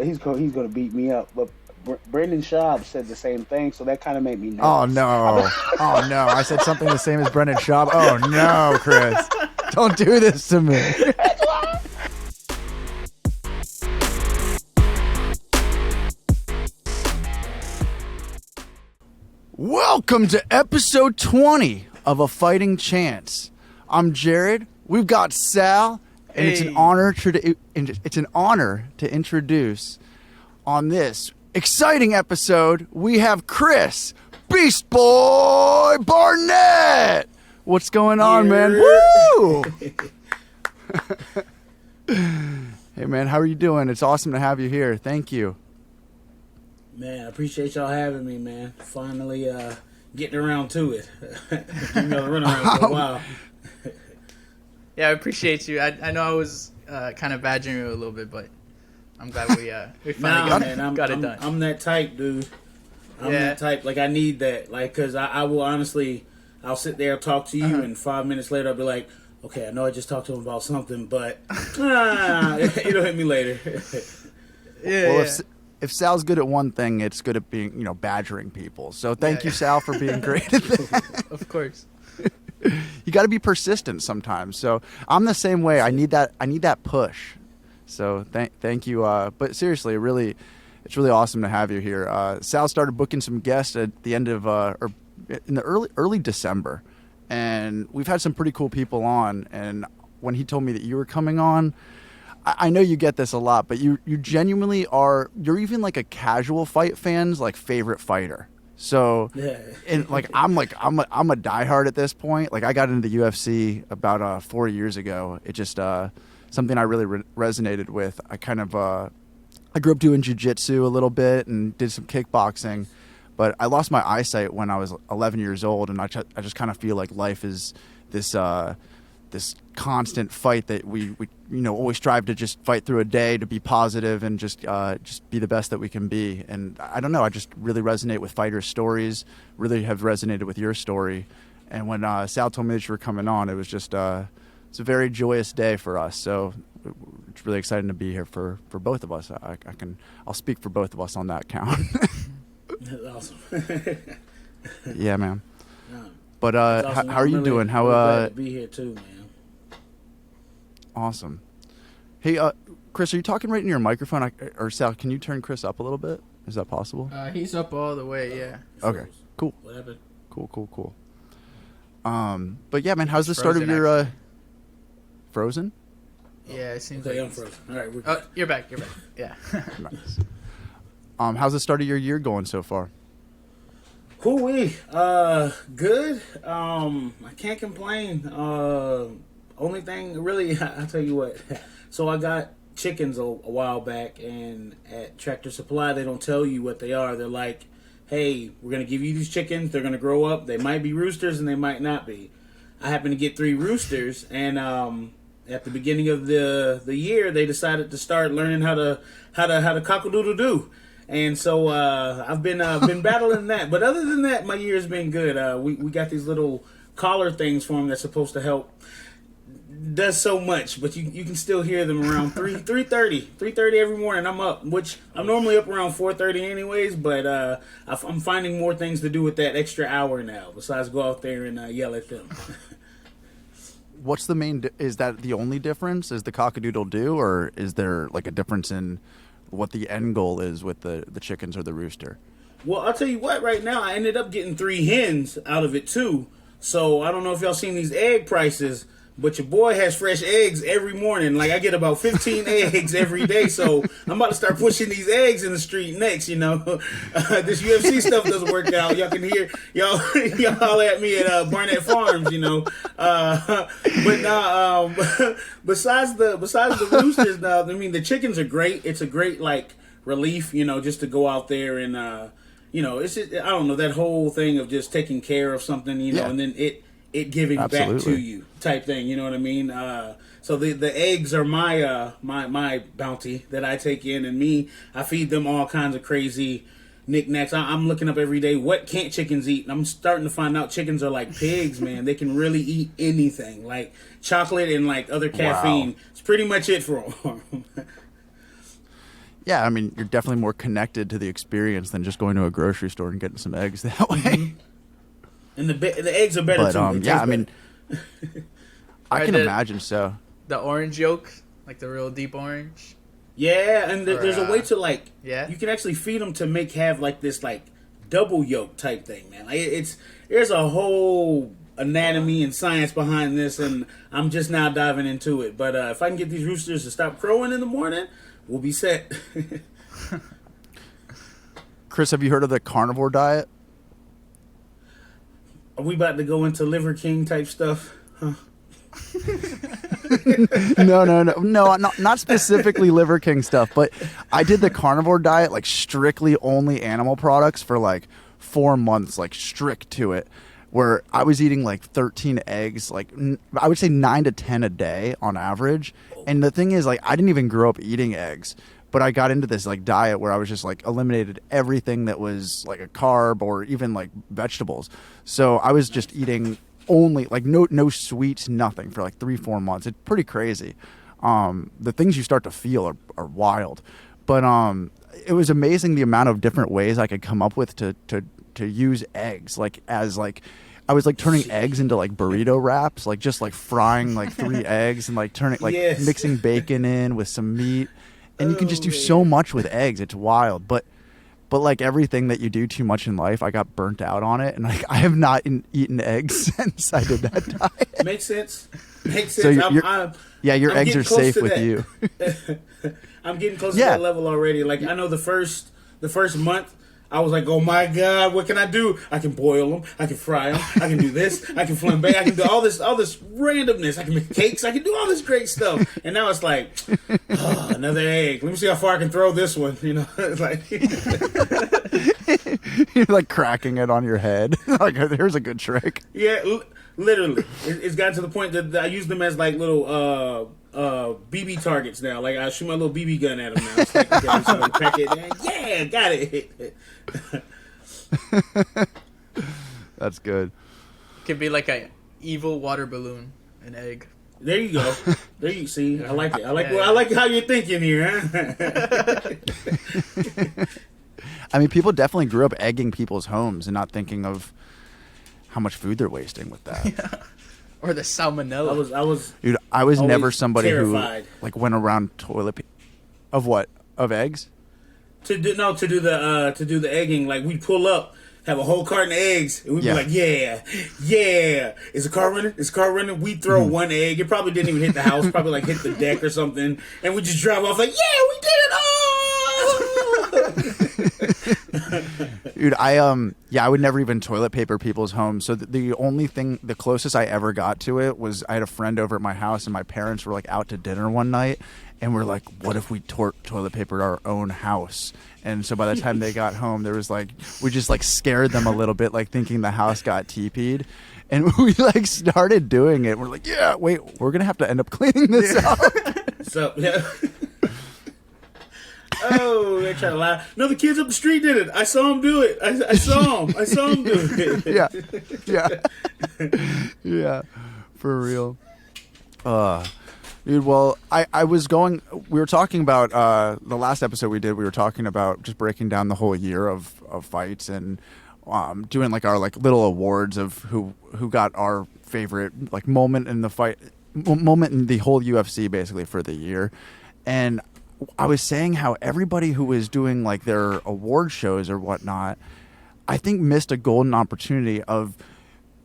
he's gonna beat me up. But Brendan Schaub said the same thing, so that kind of made me nervous. Oh no! Oh no! I said something the same as Brendan Schaub. Oh no, Chris! Don't do this to me. Welcome to episode 20 of A Fighting Chance. I'm Jared. We've got Sal, and it's an honor to introduce on this exciting episode. We have Chris Beastboy Barnett. What's going on, man? Woo! Hey, man, how are you doing? It's awesome to have you here. Thank you. Man, I appreciate y'all having me, man. Finally getting around to it. Giving y'all a runaround for a while. Yeah, I appreciate you. I know I was kind of badgering you a little bit, but I'm glad we finally got it done. I'm that type, dude. I'm that type. Like, I need that. Like, because I will honestly, I'll sit there and talk to you, and 5 minutes later I'll be like, okay, I know I just talked to him about something, but it'll hit me later. If Sal's good at one thing, it's good at being, badgering people. So thank you, Sal, for being great at that. Of course. You got to be persistent sometimes. So I'm the same way. I need that push. So thank you. But seriously, it's really awesome to have you here. Sal started booking some guests at the end of or in the early December, and we've had some pretty cool people on. And when he told me that you were coming on, I know you get this a lot, but you genuinely are. You're even like a casual fight fan's like favorite fighter. So, and like I'm a diehard at this point. Like I got into the UFC about 4 years ago. It just something I really resonated with. I kind of I grew up doing jiu-jitsu a little bit and did some kickboxing, but I lost my eyesight when I was 11 years old, and I just kind of feel like life is this constant fight that we always strive to just fight through a day to be positive and just be the best that we can be. And I don't know, I just really resonate with fighters' stories, really have resonated with your story. And when Sal told me that you were coming on, it was just it's a very joyous day for us. So it's really exciting to be here for both of us. I'll speak for both of us on that count. That's awesome. Yeah, man. But awesome. how are you doing? How glad to be here too, man. Awesome. Hey, Chris, are you talking right in your microphone? Or Sal, can you turn Chris up a little bit? Is that possible? He's up all the way, yeah. Okay, cool. What happened? Cool. But yeah, man, how's the start of your Frozen? Yeah, it seems Okay, like I'm frozen. All right, we're Oh, good. you're back. Yeah. Nice. How's the start of your year going so far? Hoo-wee. Good. I can't complain. Only thing, really, I'll tell you what. So I got chickens a while back, and at Tractor Supply, they don't tell you what they are. They're like, hey, we're going to give you these chickens. They're going to grow up. They might be roosters, and they might not be. I happen to get 3 roosters, and at the beginning of the year, they decided to start learning how to cock-a-doodle-doo. And so I've been battling that. But other than that, my year's been good. We got these little collar things for them that's supposed to help. Does so much, but you can still hear them around 3:30 every morning. I'm up, which I'm normally up around 4:30 anyways, but I'm finding more things to do with that extra hour now besides go out there and yell at them. What's the main? Is that the only difference? Is the cock-a-doodle-doo, or is there like a difference in what the end goal is with the chickens or the rooster? Well, I'll tell you what. Right now, I ended up getting 3 hens out of it too. So I don't know if y'all seen these egg prices. But your boy has fresh eggs every morning. Like, I get about 15 eggs every day. So I'm about to start pushing these eggs in the street next, This UFC stuff doesn't work out. Y'all can hear, y'all holler at me at Barnett Farms, But now, besides the roosters, now, I mean, the chickens are great. It's a great, relief, just to go out there and, it's just, I don't know, that whole thing of just taking care of something, and then it giving Absolutely. back to you type thing, you know what I mean? So the eggs are my my bounty that I take in, and I feed them all kinds of crazy knickknacks. I'm looking up every day, what can't chickens eat? And I'm starting to find out chickens are like pigs, man. They can really eat anything, like chocolate and like other caffeine. Wow. It's pretty much it for them. Yeah, I mean, you're definitely more connected to the experience than just going to a grocery store and getting some eggs that way. Mm-hmm. And the eggs are better too. Yeah, I mean, I can imagine so. The orange yolk, like the real deep orange. Yeah, and there's a way to like, yeah, you can actually feed them to have like this like double yolk type thing, man. Like there's a whole anatomy and science behind this, and I'm just now diving into it. But if I can get these roosters to stop crowing in the morning, we'll be set. Chris, have you heard of the Carnivore Diet? Are we about to go into Liver King type stuff? Huh? No, not specifically Liver King stuff, but I did the Carnivore Diet, like strictly only animal products for like 4 months, like strict to it, where I was eating like 13 eggs, like I would say 9 to 10 a day on average. And the thing is, like, I didn't even grow up eating eggs, but I got into this like diet where I was just like eliminated everything that was like a carb or even like vegetables. So I was just eating only like no sweets, nothing for like 3-4 months. It's pretty crazy. The things you start to feel are wild, but it was amazing the amount of different ways I could come up with to use eggs, like as like I was like turning eggs into like burrito wraps, like just like frying like 3 eggs and like turning like mixing bacon in with some meat, and you can just do so much with eggs. It's wild, but like everything that you do too much in life, I got burnt out on it, and like I have not eaten eggs since I did that diet. Makes sense. Makes sense. So your I'm eggs are safe with you. I'm getting close to that level already. Like I know the first month, I was like, oh my God, what can I do? I can boil them. I can fry them. I can do this. I can flambe. I can do all this randomness. I can make cakes. I can do all this great stuff. And now it's like, oh, another egg. Let me see how far I can throw this one. You know, it's like you're like cracking it on your head. Like, here's a good trick. Yeah, literally. It's gotten to the point that I use them as like little BB targets now. Like I shoot my little BB gun at them now. It's like, okay, so crack it. Yeah, got it. That's good. Could be like a evil water balloon, an egg. There you go. There you see. I like it. I like how you're thinking here. Huh? I mean, people definitely grew up egging people's homes and not thinking of how much food they're wasting with that. Yeah. Or the salmonella. Dude, I was never somebody terrified. who like went around toilet of what? Of eggs? To do the egging, like we pull up, have a whole carton of eggs, and we'd be like, yeah. Is the car running? We'd throw one egg. It probably didn't even hit the house, probably like hit the deck or something, and we just drive off like, yeah, we did it all. Dude, I would never even toilet paper people's homes. So the only thing, the closest I ever got to it was I had a friend over at my house, and my parents were like out to dinner one night, and we're like, what if we toilet papered our own house? And so by the time they got home, there was like, we just like scared them a little bit, like thinking the house got TP'd. And we like started doing it. We're like, yeah, wait, we're going to have to end up cleaning this out. So, yeah. Oh, they try to lie. No, the kids up the street did it. I saw them do it. I saw them do it. Yeah, for real. Dude, well, I was going, we were talking about, the last episode we did, we were talking about just breaking down the whole year of fights and doing like our like little awards of who got our favorite like moment in the fight, moment in the whole UFC basically for the year. And I was saying how everybody who was doing like their award shows or whatnot, I think missed a golden opportunity of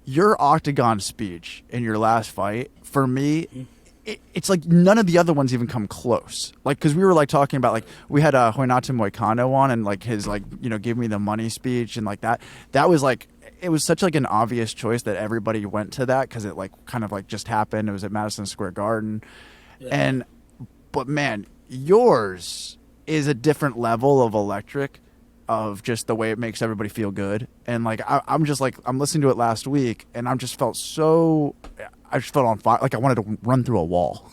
your octagon speech in your last fight. For me, it's like none of the other ones even come close. Like, because we were like talking about like we had Hoinata Moicano on and like his like, you know, give me the money speech and like that was like, it was such like an obvious choice that everybody went to that because it like kind of like just happened. It was at Madison Square Garden. Yeah. But man, yours is a different level of electric of just the way it makes everybody feel good. And like I'm just like, I'm listening to it last week and I just felt on fire, like I wanted to run through a wall.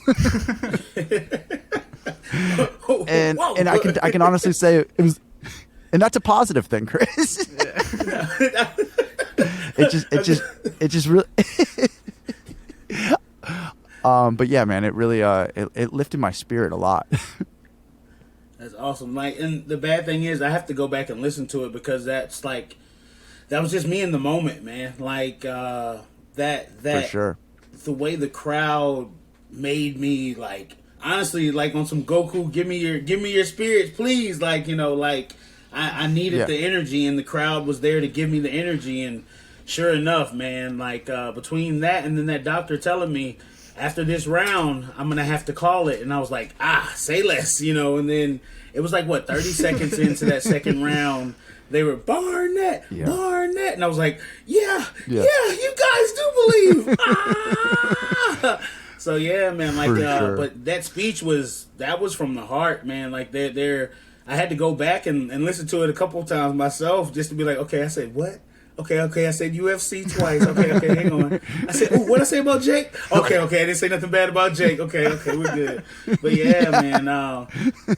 and I can honestly say it was, and that's a positive thing, Chris. it just really but yeah, man, it really it lifted my spirit a lot. That's awesome. Like, and the bad thing is, I have to go back and listen to it because that's like, that was just me in the moment, man. Like For sure. The way the crowd made me, like, honestly, like on some Goku, give me your spirits, please. Like, you know, like I needed the energy, and the crowd was there to give me the energy. And sure enough, man, like between that and then that doctor telling me, after this round, I'm going to have to call it. And I was like, say less, you know. And then it was like, 30 seconds into that second round, they were, Barnett. And I was like, yeah, you guys do believe. So, yeah, man, like, sure. But that speech was from the heart, man. Like, I had to go back and listen to it a couple of times myself just to be like, okay, I said, what? Okay, I said UFC twice. Okay, hang on. I said, what I say about Jake? Okay, I didn't say nothing bad about Jake. Okay, we're good. But yeah, man,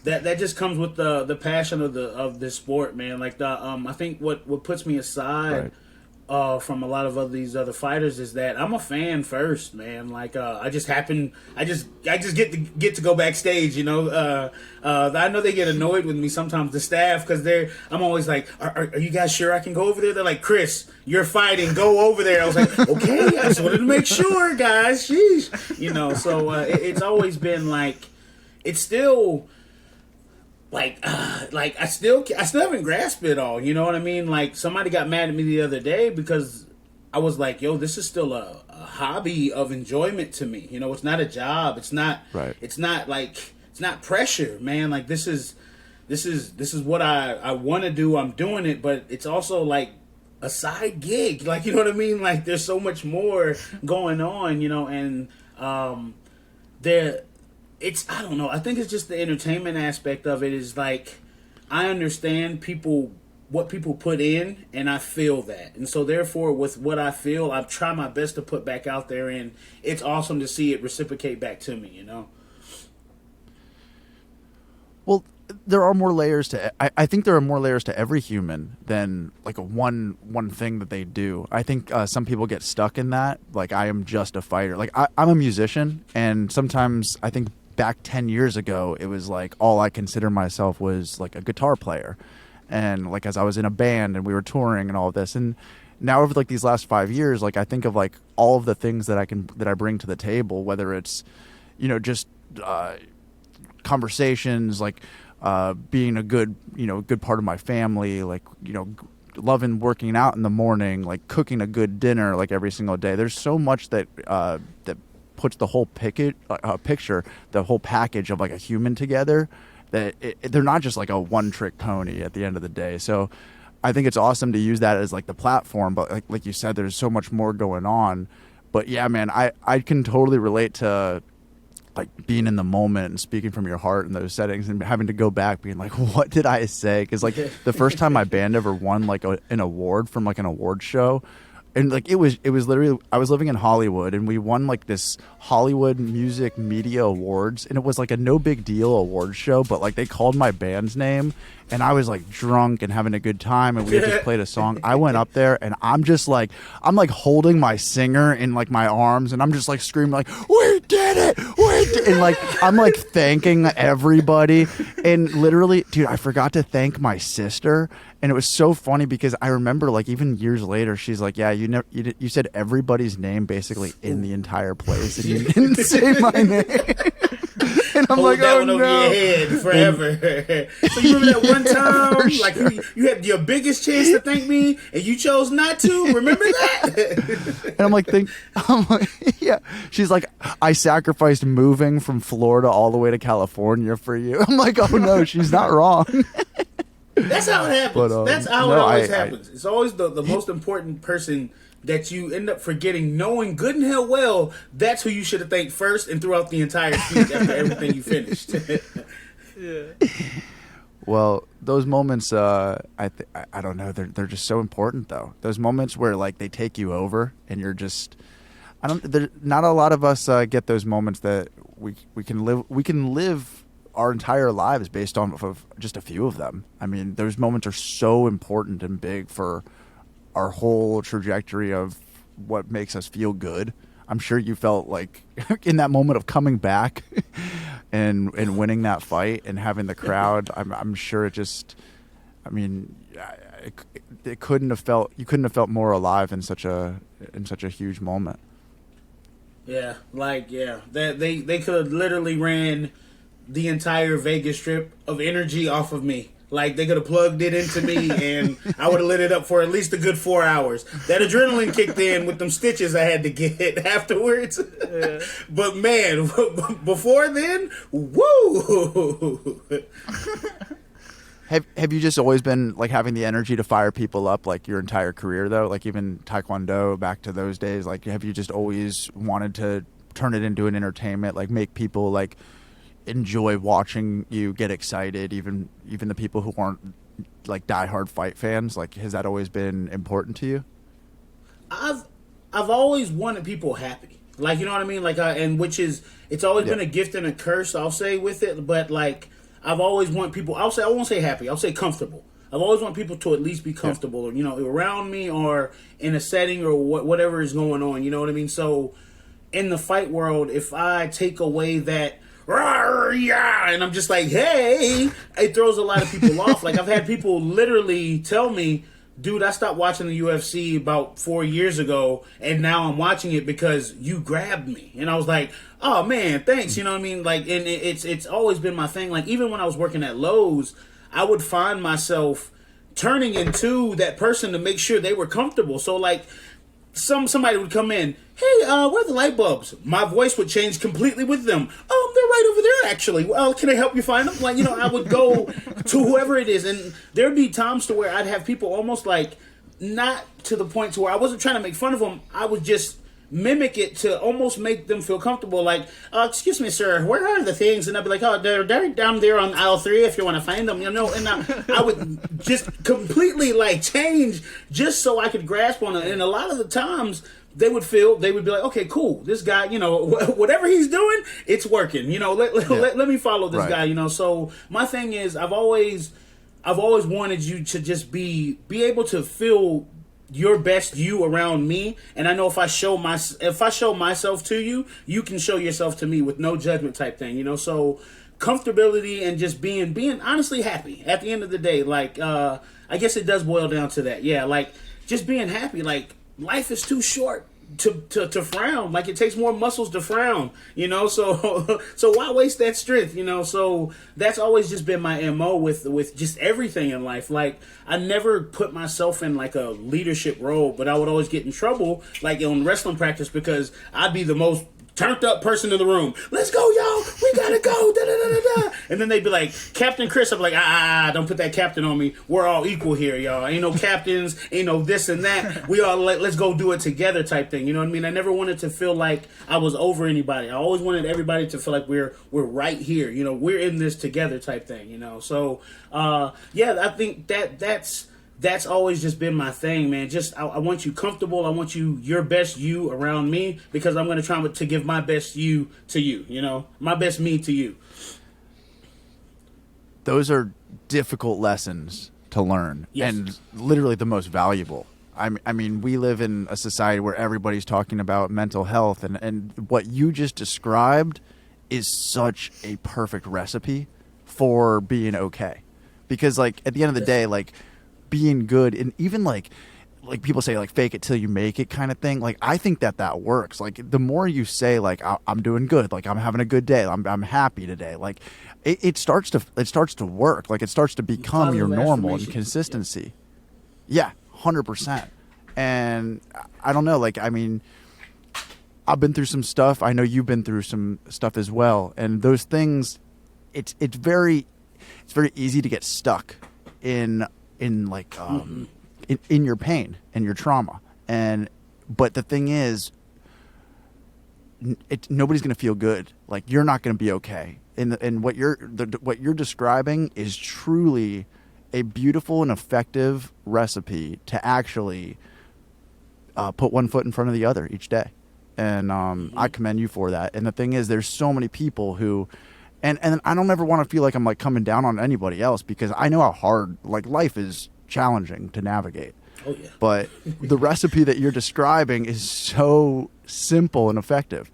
that just comes with the passion of this sport, man. Like I think what puts me aside from a lot of these other fighters is that I'm a fan first, man. Like I just get to go backstage, you know. I know they get annoyed with me sometimes, the staff, because I'm always like, are you guys sure I can go over there? They're like, Chris, you're fighting, go over there. I was like, okay, I just wanted to make sure, guys. Sheesh, you know. So it's always been like, it's still. Like I still haven't grasped it all. You know what I mean? Like, somebody got mad at me the other day because I was like, yo, this is still a hobby of enjoyment to me. You know, it's not a job. It's not. Right. It's not pressure, man. Like, this is what I want to do. I'm doing it, but it's also like a side gig. Like, you know what I mean? Like, there's so much more going on. You know, and I don't know. I think it's just the entertainment aspect of it is like, I understand what people put in, and I feel that. And so therefore, with what I feel, I try my best to put back out there, and it's awesome to see it reciprocate back to me, you know? Well, there are more layers to I think there are more layers to every human than like a one thing that they do. I think some people get stuck in that. Like, I am just a fighter. Like, I'm a musician, and sometimes I think back 10 years ago, it was like all I consider myself was like a guitar player. And like, as I was in a band and we were touring and all of this, and now over like these last 5 years, like, I think of like all of the things that I bring to the table, whether it's, you know, just conversations, like being a good part of my family, like, you know, loving working out in the morning, like cooking a good dinner like every single day. There's so much that puts the whole picture, the whole package of like a human together, that they're not just like a one-trick pony at the end of the day. So I think it's awesome to use that as like the platform, but like you said, there's so much more going on. But yeah, man, I can totally relate to like being in the moment and speaking from your heart in those settings, and having to go back being like, what did I say? Because like the first time my band ever won like an award from like an award show, and like it was literally, I was living in Hollywood, and we won like this Hollywood Music Media Awards, and it was like a no big deal award show, but like they called my band's name, and I was like drunk and having a good time, and we had just played a song. I went up there, and I'm like holding my singer in like my arms, and I'm just like screaming like, we did it, and like I'm like thanking everybody, and literally, dude, I forgot to thank my sister. And it was so funny because I remember, like, even years later, she's like, yeah, you said everybody's name basically in the entire place, and you didn't say my name. And I'm like, that oh, one over no. your head forever. So you remember that one time, like, you had your biggest chance to thank me, and you chose not to? Remember that? And I'm like, yeah. She's like, I sacrificed moving from Florida all the way to California for you. I'm like, oh, no, she's not wrong. That's how it happens. But, that's how it always happens. It's always the most important person that you end up forgetting, knowing good and hell well that's who you should have thanked first and throughout the entire speech after everything you finished. Yeah. Well, those moments, I don't know, they're just so important though. Those moments where like they take you over and you're just, not a lot of us get those moments that we can live our entire lives based on of just a few of them. I mean, those moments are so important and big for our whole trajectory of what makes us feel good. I'm sure you felt like in that moment of coming back and winning that fight and having the crowd. I'm sure it just. I mean, it couldn't have felt. You couldn't have felt more alive in such a huge moment. Yeah, they could have literally ran the entire Vegas Strip of energy off of me. Like, they could have plugged it into me, and I would have lit it up for at least a good 4 hours. That adrenaline kicked in with them stitches I had to get afterwards. Yeah. But, man, before then, woo! Have you just always been, like, having the energy to fire people up, like, your entire career, though? Like, even Tae Kwon Do, back to those days, like, have you just always wanted to turn it into an entertainment, like, make people, like, enjoy watching you get excited, even the people who aren't like diehard fight fans? Like, has that always been important to you? I've always wanted people happy, like, you know what I mean, like, and which is, it's always been a gift and a curse, I'll say, with it. But like, I've always want people, I won't say happy, I'll say comfortable. I've always want people to at least be comfortable, or, you know, around me or in a setting or whatever is going on, you know what I mean? So in the fight world, if I take away that and I'm just like, hey, it throws a lot of people off. Like, I've had people literally tell me, dude, I stopped watching the UFC about 4 years ago, and now I'm watching it because you grabbed me. And I was like, oh man, thanks. You know what I mean? Like, and it's always been my thing. Like, even when I was working at Lowe's, I would find myself turning into that person to make sure they were comfortable. So like, somebody would come in, hey, where are the light bulbs? My voice would change completely with them. Oh, they're right over there, actually. Well, can I help you find them? Like, you know, I would go to whoever it is, and there'd be times to where I'd have people almost like, not to the point to where I wasn't trying to make fun of them. I would just mimic it to almost make them feel comfortable. Like, excuse me, sir, where are the things? And I'd be like, oh, they're down there on aisle 3 if you want to find them, you know. And I would just completely like change just so I could grasp on it. And a lot of the times they would be like, okay, cool, this guy, you know, whatever he's doing, it's working, you know, let me follow this guy, you know. So my thing is, I've always wanted you to just be able to feel your best you around me, and I know if I show myself to you, you can show yourself to me with no judgment type thing, you know. So comfortability and just being honestly happy at the end of the day. Like, I guess it does boil down to that. Yeah, like, just being happy. Like, life is too short to frown. Like, it takes more muscles to frown, you know. So why waste that strength, you know? So that's always just been my MO with just everything in life. Like, I never put myself in like a leadership role, but I would always get in trouble, like on wrestling practice, because I'd be the most turned up person in the room. Let's go, y'all. We gotta go. Da, da, da, da, da. And then they'd be like, Captain Chris. I'm like, don't put that captain on me. We're all equal here, y'all. Ain't no captains. Ain't no this and that. We all let's go do it together type thing. You know what I mean? I never wanted to feel like I was over anybody. I always wanted everybody to feel like we're right here. You know, we're in this together type thing. You know, so yeah, I think that's always just been my thing, man. Just, I want you comfortable. I want your best you around me, because I'm going to try to give my best you to you, you know? My best me to you. Those are difficult lessons to learn, and literally the most valuable. I mean, we live in a society where everybody's talking about mental health, and what you just described is such a perfect recipe for being okay. Because, like, at the end of the day, like, being good, and even like people say, like, fake it till you make it kind of thing. Like, I think that works. Like, the more you say, like, I'm doing good, like, I'm having a good day, I'm happy today, like, it starts to work. Like, it starts to become your normal and consistency. Yeah, 100%. And I don't know, like, I mean, I've been through some stuff. I know you've been through some stuff as well. And those things, it's very easy to get stuck in like in your pain and your trauma. But the thing is, nobody's going to feel good. Like, you're not going to be okay. And what you're describing is truly a beautiful and effective recipe to actually put one foot in front of the other each day. And I commend you for that. And the thing is, there's so many people who, and I don't ever want to feel like I'm like coming down on anybody else, because I know how hard, like, life is challenging to navigate. Oh yeah. But the recipe that you're describing is so simple and effective.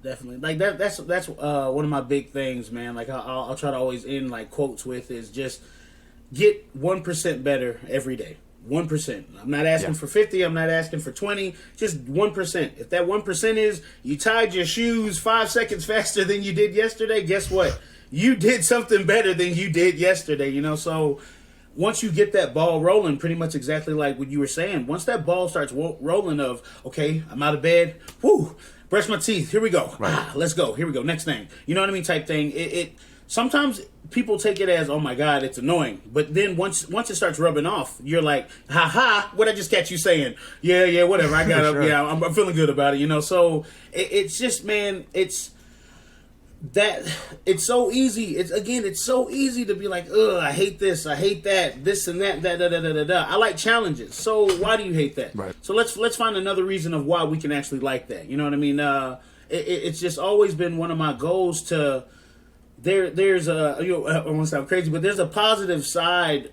Definitely. Like that's one of my big things, man. Like I'll try to always end like quotes with is just get 1% better every day. 1%. I'm not asking for 50. I'm not asking for 20. Just 1%. If that 1% is you tied your shoes 5 seconds faster than you did yesterday, guess what? You did something better than you did yesterday, you know? So once you get that ball rolling, pretty much exactly like what you were saying, once that ball starts rolling of, okay, I'm out of bed, whoo, brush my teeth, here we go. Right. Let's go, here we go, next thing. You know what I mean? Type thing. It sometimes people take it as, oh my God, it's annoying. But then once it starts rubbing off, you're like, ha ha, what I just catch you saying? Yeah, whatever. I got up. Sure. Yeah, I'm feeling good about it, you know? So it's just, man, it's so easy. It's so easy to be like, ugh, I hate this, I hate that, this and that, da. I like challenges. So why do you hate that? Right. So let's find another reason of why we can actually like that. You know what I mean? It's just always been one of my goals to. There's a, you know, I won't sound crazy, but there's a positive side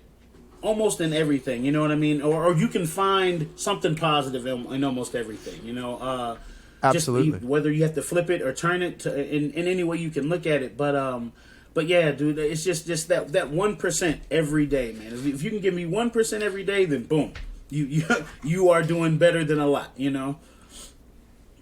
almost in everything, you know what I mean? Or you can find something positive in almost everything, you know? Absolutely. Just whether you have to flip it or turn it in any way you can look at it. But yeah, dude, it's just that 1% every day, man. If you can give me 1% every day, then boom, you are doing better than a lot, you know?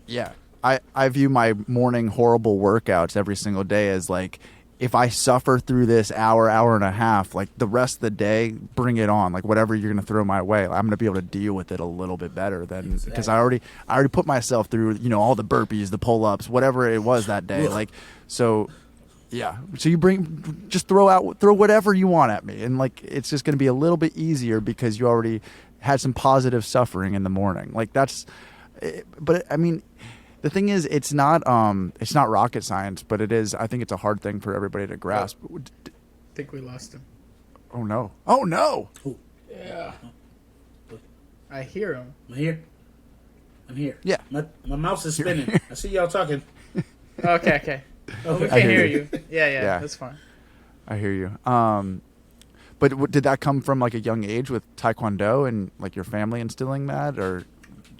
Yeah. I view my morning horrible workouts every single day as like, if I suffer through this hour and a half, like the rest of the day, bring it on. Like whatever you're going to throw my way, I'm going to be able to deal with it a little bit better than because I already put myself through, you know, all the burpees, the pull-ups, whatever it was that day. Like, so yeah. So you just throw whatever you want at me. And like, it's just going to be a little bit easier because you already had some positive suffering in the morning. Like but I mean, the thing is, it's not rocket science, but it is. I think it's a hard thing for everybody to grasp. I think we lost him. Oh no! Oh no! Yeah. I hear him. I'm here. Yeah. My mouse is spinning. I see y'all talking. Okay. Oh, we can hear you. Yeah, that's fine. I hear you. But did that come from like a young age with Tae Kwon Do and like your family instilling that, or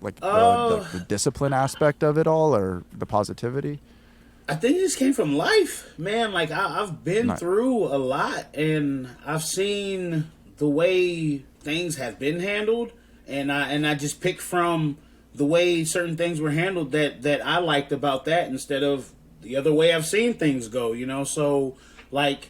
like the discipline aspect of it all, or the positivity? I think it just came from life, man. Like I've been through a lot, and I've seen the way things have been handled, and I just picked from the way certain things were handled that I liked about that instead of the other way I've seen things go. You know, so like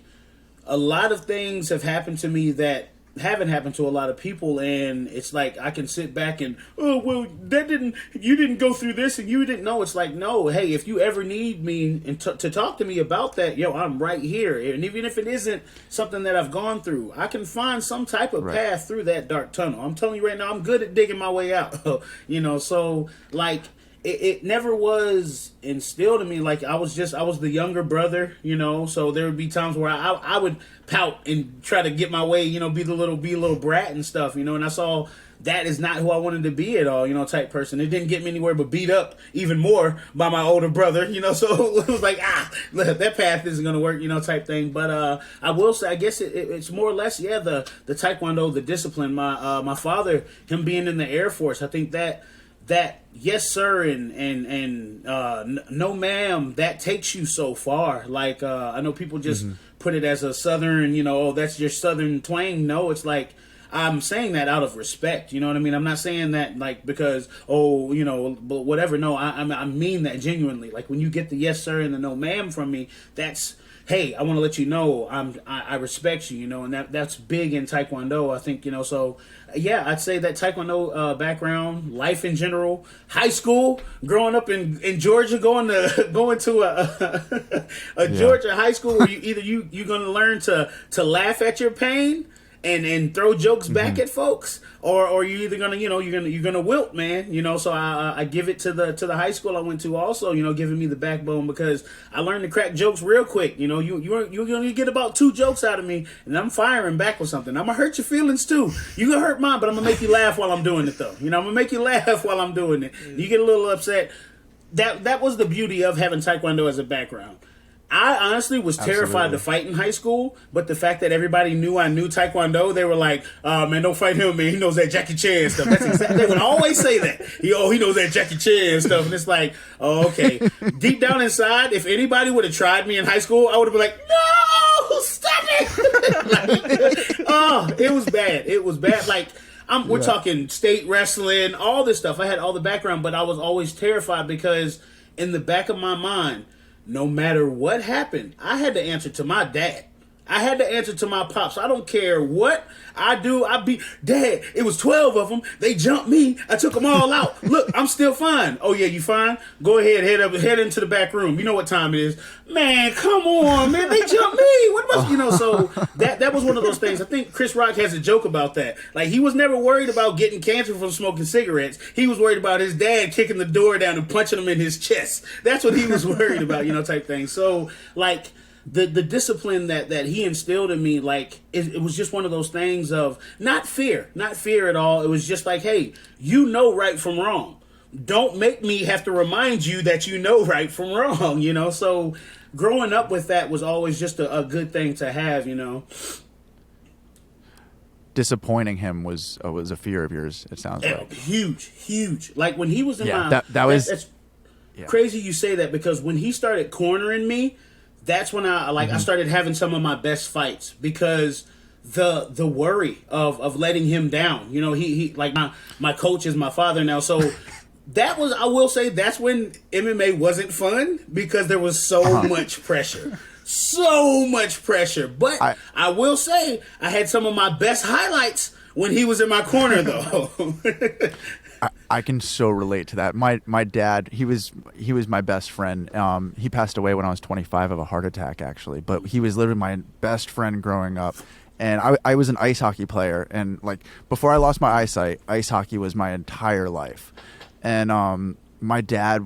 a lot of things have happened to me that haven't happened to a lot of people, and it's like I can sit back and, oh well, you didn't go through this and you didn't know. It's like, no, hey, if you ever need me and to talk to me about that, yo, I'm right here. And even if it isn't something that I've gone through, I can find some type of path through that dark tunnel. I'm telling you right now, I'm good at digging my way out. You know, so like it never was instilled in me. Like I was the younger brother, you know, so there would be times where I would pout and try to get my way, you know, be a little brat and stuff, you know, and I saw that is not who I wanted to be at all, you know, type person. It didn't get me anywhere but beat up even more by my older brother, you know, so it was like, that path isn't going to work, you know, type thing. But I will say, I guess it's more or less, yeah, the Tae Kwon Do, the discipline. My father, him being in the Air Force, I think that yes sir and no ma'am, that takes you so far. Like I know people just put it as a southern, you know, oh, that's your southern twang. No, it's like I'm saying that out of respect, you know what I mean? I'm not saying that like because, oh, you know, but whatever. No, I mean that genuinely. Like when you get the yes sir and the no ma'am from me, that's, hey, I want to let you know I respect you, you know, and that's big in Tae Kwon Do, I think, you know. So yeah, I'd say that Tae Kwon Do background, life in general, high school, growing up in Georgia, going to a Georgia high school where you're going to learn to laugh at your pain and throw jokes back at folks, or you're either gonna, you know, you're gonna wilt, man, you know. So I give it to the high school I went to also, you know, giving me the backbone, because I learned to crack jokes real quick. You know, you're gonna get about 2 jokes out of me, and I'm firing back with something. I'm gonna hurt your feelings too. You gonna hurt mine, but I'm gonna make you laugh while I'm doing it though. You know, I'm gonna make you laugh while I'm doing it. You get a little upset. That was the beauty of having Tae Kwon Do as a background. I honestly was terrified to fight in high school, but the fact that everybody knew I knew Tae Kwon Do, they were like, man, don't fight him, man. He knows that Jackie Chan stuff. That's exactly, they would always say that. He knows that Jackie Chan stuff. And it's like, oh, okay. Deep down inside, if anybody would have tried me in high school, I would have been like, no, stop it. It was bad. It was bad. Like, we're talking state wrestling, all this stuff. I had all the background, but I was always terrified because in the back of my mind, no matter what happened, I had to answer to my dad. I had to answer to my pops. I don't care what I do. Dad, it was 12 of them. They jumped me. I took them all out. Look, I'm still fine. Oh, yeah, you fine? Go ahead, head into the back room. You know what time it is. Man, come on, man. They jumped me. What must, so that was one of those things. I think Chris Rock has a joke about that. Like, he was never worried about getting cancer from smoking cigarettes. He was worried about his dad kicking the door down and punching him in his chest. That's what he was worried about, type thing. So, like, the discipline that he instilled in me, like, it was just one of those things of not fear at all. It was just like, hey, you know right from wrong. Don't make me have to remind you that you know right from wrong, So growing up with that was always just a good thing to have, Disappointing him was a fear of yours, it sounds like. Huge. Like when he was in my... That's crazy you say that, because when he started cornering me, that's when I started having some of my best fights, because the worry of letting him down. He like my coach is my father now, so that was, I will say, that's when MMA wasn't fun, because there was so much pressure. So much pressure. But I will say I had some of my best highlights when he was in my corner, though. I can so relate to that. My dad, he was my best friend. He passed away when I was 25 of a heart attack, actually. But he was literally my best friend growing up. And I was an ice hockey player. And like before I lost my eyesight, ice hockey was my entire life. And my dad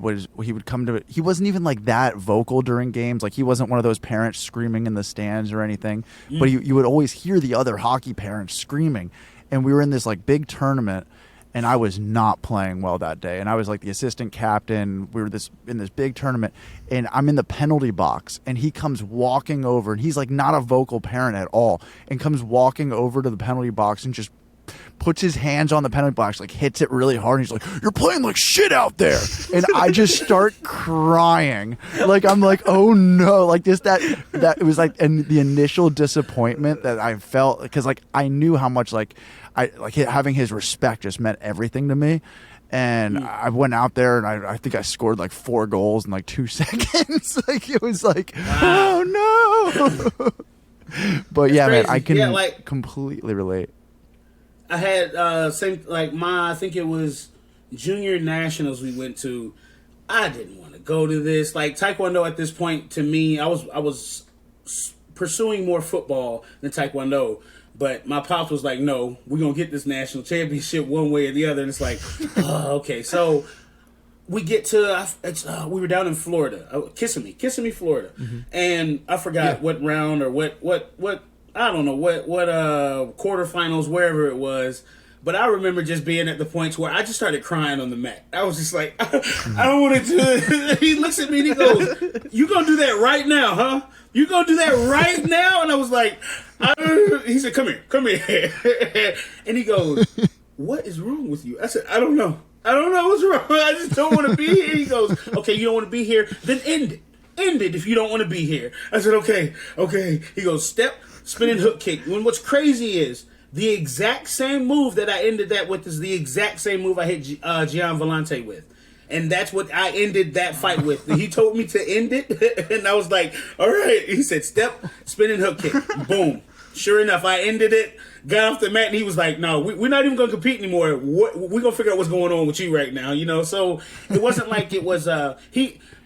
he wasn't even like that vocal during games. Like he wasn't one of those parents screaming in the stands or anything. But you would always hear the other hockey parents screaming. And we were in this like big tournament. And I was not playing well that day. And I was like the assistant captain. We were in this big tournament. And I'm in the penalty box. And he comes walking over. And he's like not a vocal parent at all. And comes walking over to the penalty box and just puts his hands on the penalty box, like hits it really hard. And he's like, "You're playing like shit out there." And I just start crying. Like, I'm like, oh no. Like just that it was like, and the initial disappointment that I felt, because like I knew how much having his respect just meant everything to me. And I went out there and I think I scored like 4 goals in like 2 seconds. Like it was like, wow. Oh no. But yeah, crazy. Man, I can completely relate. I had I think it was junior nationals we went to. I didn't want to go to this. Like Taekwondo at this point, to me, I was pursuing more football than Taekwondo. But my pops was like, "No, we're gonna get this national championship one way or the other." And it's like, okay. So we get to we were down in Florida, Kissimmee, Florida, and I forgot what round or what. I don't know what quarterfinals, wherever it was, but I remember just being at the points where I just started crying on the mat. I was just like, I don't want to do it. He looks at me and he goes, "You gonna do that right now, huh? You gonna do that right now?" And I was like, he said, come here. And he goes, "What is wrong with you?" I said, I don't know what's wrong. I just don't want to be here. He goes, "Okay, you don't want to be here? Then end it. End it if you don't want to be here." I said, okay. He goes, "Step, spinning hook kick." And what's crazy is the exact same move that I ended that with is the exact same move I hit Gian Vellante with. And that's what I ended that fight with. He told me to end it, and I was like, all right. He said, "Step, spinning hook kick." Boom. Sure enough, I ended it, got off the mat, and he was like, "No, we're not even going to compete anymore. We're going to figure out what's going on with you right now." So it wasn't like it was,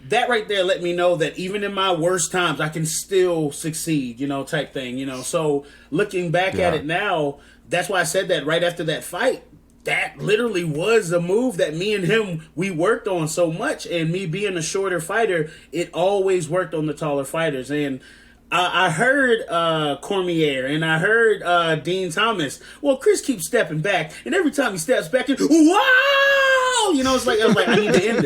that right there let me know that even in my worst times, I can still succeed, type thing, So looking back at it now, that's why I said that right after that fight. That literally was a move that me and him, we worked on so much. And me being a shorter fighter, it always worked on the taller fighters. And I heard Cormier and I heard Dean Thomas. Well, Chris keeps stepping back. And every time he steps back, wow! go. You know, it's like I was like, I need to end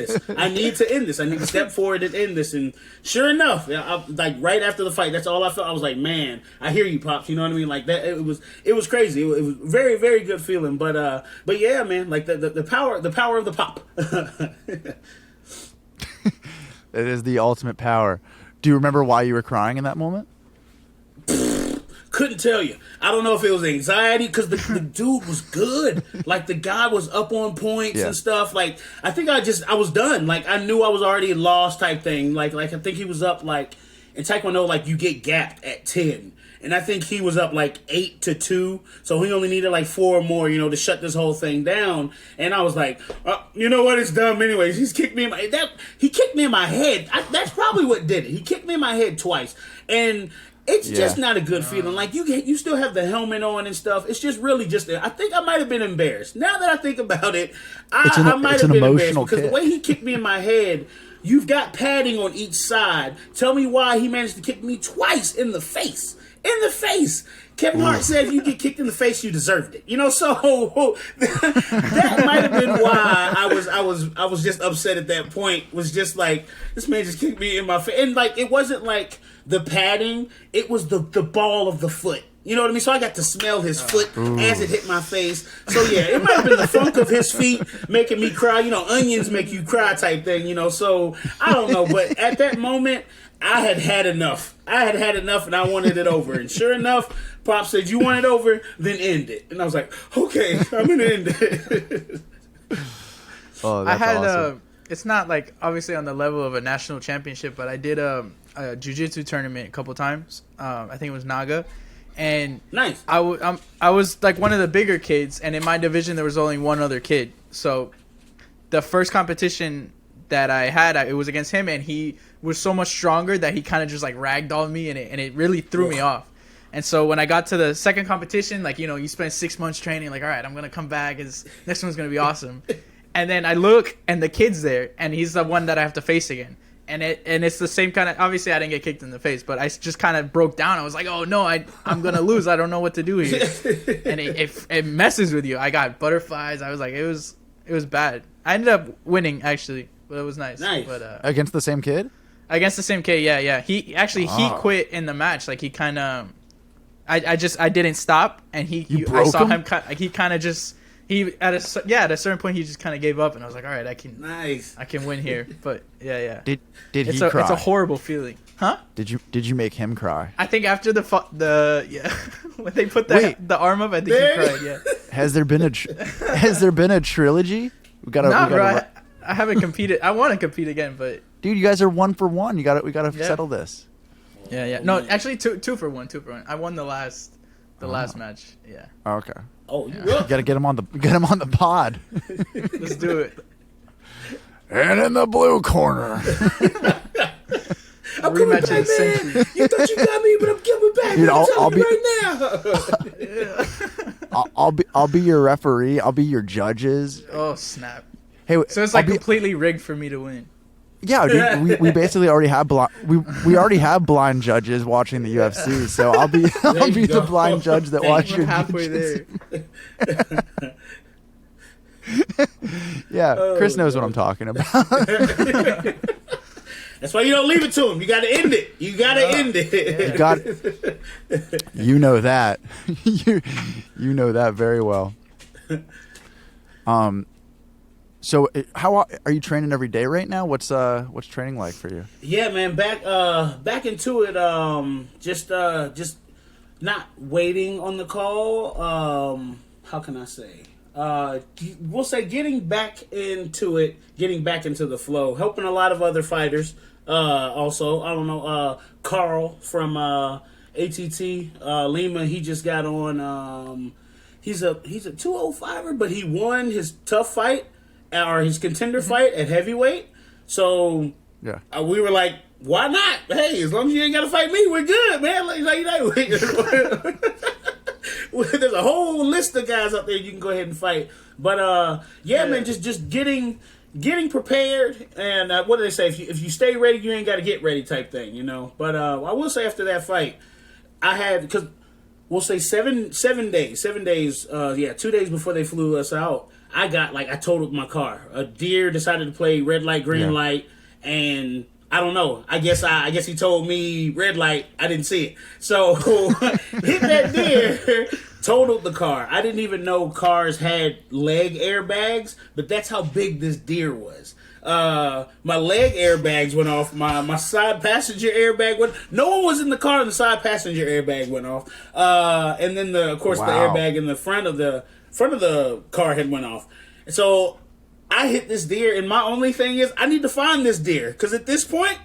this. I need to step forward and end this. And sure enough, like right after the fight, that's all I felt. I was like, man, I hear you, Pops. You know what I mean? Like that. It was crazy. It was very, very good feeling. But yeah, man, like the power of the pop. It is the ultimate power. Do you remember why you were crying in that moment? Couldn't tell you. I don't know if it was anxiety because the dude was good. Like the guy was up on points and stuff. Like I think I was done. Like I knew I was already lost type thing. Like I think he was up like in Tae Kwon Do, like you get gapped at 10. And I think he was up like 8-2. So he only needed like 4 more, you know, to shut this whole thing down. And I was like, you know what? It's dumb anyways. He kicked me in my head. That's probably what did it. He kicked me in my head twice. And it's just not a good feeling. Like you still have the helmet on and stuff. It's just really just. I think I might have been embarrassed. Now that I think about it, I might have been embarrassed because the way he kicked me in my head. You've got padding on each side. Tell me why he managed to kick me twice in the face. In the face. Kevin Hart said if you get kicked in the face, you deserved it. You know, so that might have been why I was just upset at that point. Was just like, this man just kicked me in my face. And like it wasn't like the padding, it was the ball of the foot. You know what I mean? So I got to smell his foot as it hit my face. So yeah, it might have been the funk of his feet making me cry. You know, onions make you cry type thing, you know. So I don't know. But at that moment, I had enough. And I wanted it over. And sure enough, Pop said, you want it over? Then end it. And I was like, okay, I'm going to end it. Oh, that's awesome. It's not like obviously on the level of a national championship, but I did a jiu-jitsu tournament a couple times. I think it was Naga. And nice. I was like one of the bigger kids, and in my division there was only one other kid. So the first competition that I had, it was against him, and he was so much stronger that he kind of just like ragdolled me, and it really threw me off. And so when I got to the second competition, like, you know, you spend 6 months training, like, all right, I'm gonna come back, next one's gonna be awesome. And then I look, and the kid's there, and he's the one that I have to face again. And it's the same kind of, obviously I didn't get kicked in the face, but I just kind of broke down. I was like, oh no, I'm going to lose. I don't know what to do here. And it messes with you. I got butterflies. I was like, it was bad. I ended up winning actually, but it was nice. But, against the same kid? Against the same kid. Yeah. He quit in the match. Like he kind of, I didn't stop, and I saw him. He kind of just, at a certain point he just kind of gave up, and I was like, all right, I can win here. But yeah. Did he cry? It's a horrible feeling, huh? Did you make him cry? I think after the when they put the arm up, I think he cried. Yeah. Has there been a trilogy? I haven't competed. I want to compete again, but dude, you guys are 1 for 1. We gotta settle this. Yeah. No, actually, two for one. I won the last match. Yeah. Okay. Oh, you gotta get him on the pod. Let's do it. And in the blue corner, I'm rematch in the century. You thought you got me, but I'm coming back. Dude, I'll be I'll be your referee. I'll be your judges. Oh snap! Hey, so it's like completely rigged for me to win. Yeah, dude, we basically already have we already have blind judges watching the UFC, so I'll be the blind judge that watches your halfway there. Yeah, Chris knows what I'm talking about. That's why you don't leave it to him. You got to end it. You got to end it. You know that. you know that very well. So how are you training every day right now? What's training like for you? Yeah, man, back into it. Just not waiting on the call. How can I say? We'll say getting back into it, getting back into the flow, helping a lot of other fighters. Also, I don't know, Carl from ATT Lima. He just got on. He's a 205er, but he won his tough fight or his contender fight at heavyweight. So yeah, we were like, why not? Hey, as long as you ain't got to fight me, we're good, man. There's a whole list of guys out there you can go ahead and fight. But man, just getting prepared. And what do they say? If you stay ready, you ain't got to get ready type thing, you know. But I will say after that fight, I had, because we'll say 7 days. 2 days before they flew us out, I totaled my car. A deer decided to play red light, green light, and I don't know. I guess he told me red light. I didn't see it. So hit that deer, totaled the car. I didn't even know cars had leg airbags, but that's how big this deer was. My leg airbags went off. My side passenger airbag went. No one was in the car, and the side passenger airbag went off. And then the airbag in the front of the car had went off. So I hit this deer, and my only thing is I need to find this deer, because at this point,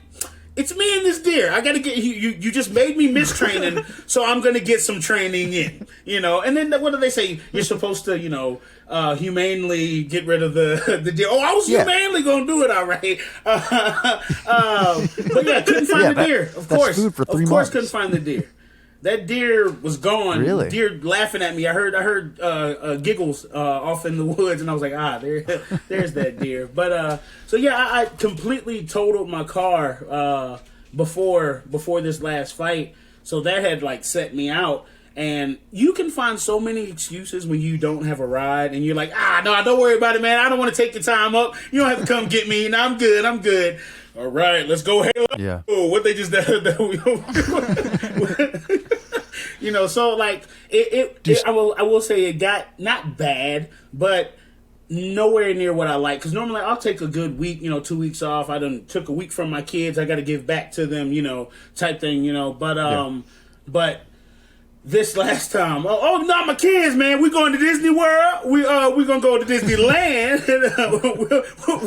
it's me and this deer. I got to get you just made me miss training, so I'm going to get some training in, And then what do they say? You're supposed to, humanely get rid of the deer. Oh, I was humanely going to do it, all right. But yeah, couldn't find the deer. Of course, couldn't find the deer. That deer was gone. Really? Deer laughing at me. I heard giggles off in the woods, and I was like, there's that deer. But so yeah, I completely totaled my car before this last fight. So that had set me out. And you can find so many excuses when you don't have a ride, and you're like, no, don't worry about it, man. I don't want to take the time up. You don't have to come get me. No, I'm good. All right, let's go. Yeah. Oh, what they just so I will say it got not bad, but nowhere near what I like. Because normally I'll take a good week, 2 weeks off. I done took a week from my kids. I got to give back to them, type thing, But this last time, not my kids, man. We going to Disney World. We gonna go to Disneyland.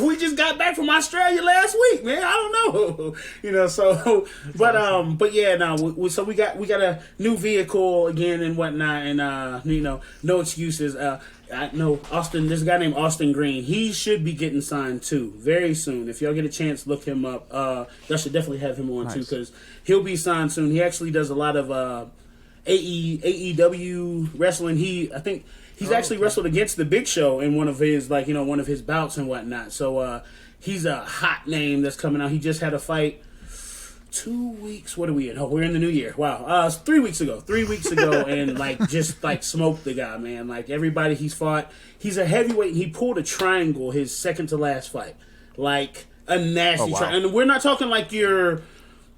We just got back from Australia last week, man. I don't know, So, but yeah, no. So we got a new vehicle again and whatnot, and no excuses. I know Austin. There's a guy named Austin Green. He should be getting signed too very soon. If y'all get a chance, look him up. Y'all should definitely have him on too, because he'll be signed soon. He actually does a lot of AEW wrestling. I think he's actually wrestled against the Big Show in one of his one of his bouts and whatnot. So he's a hot name that's coming out. He just had a fight 2 weeks. What are we in? Oh, we're in the new year. Wow. 3 weeks ago. 3 weeks ago, and just smoked the guy, man. Everybody he's fought. He's a heavyweight. And he pulled a triangle his second to last fight. A nasty triangle. And we're not talking your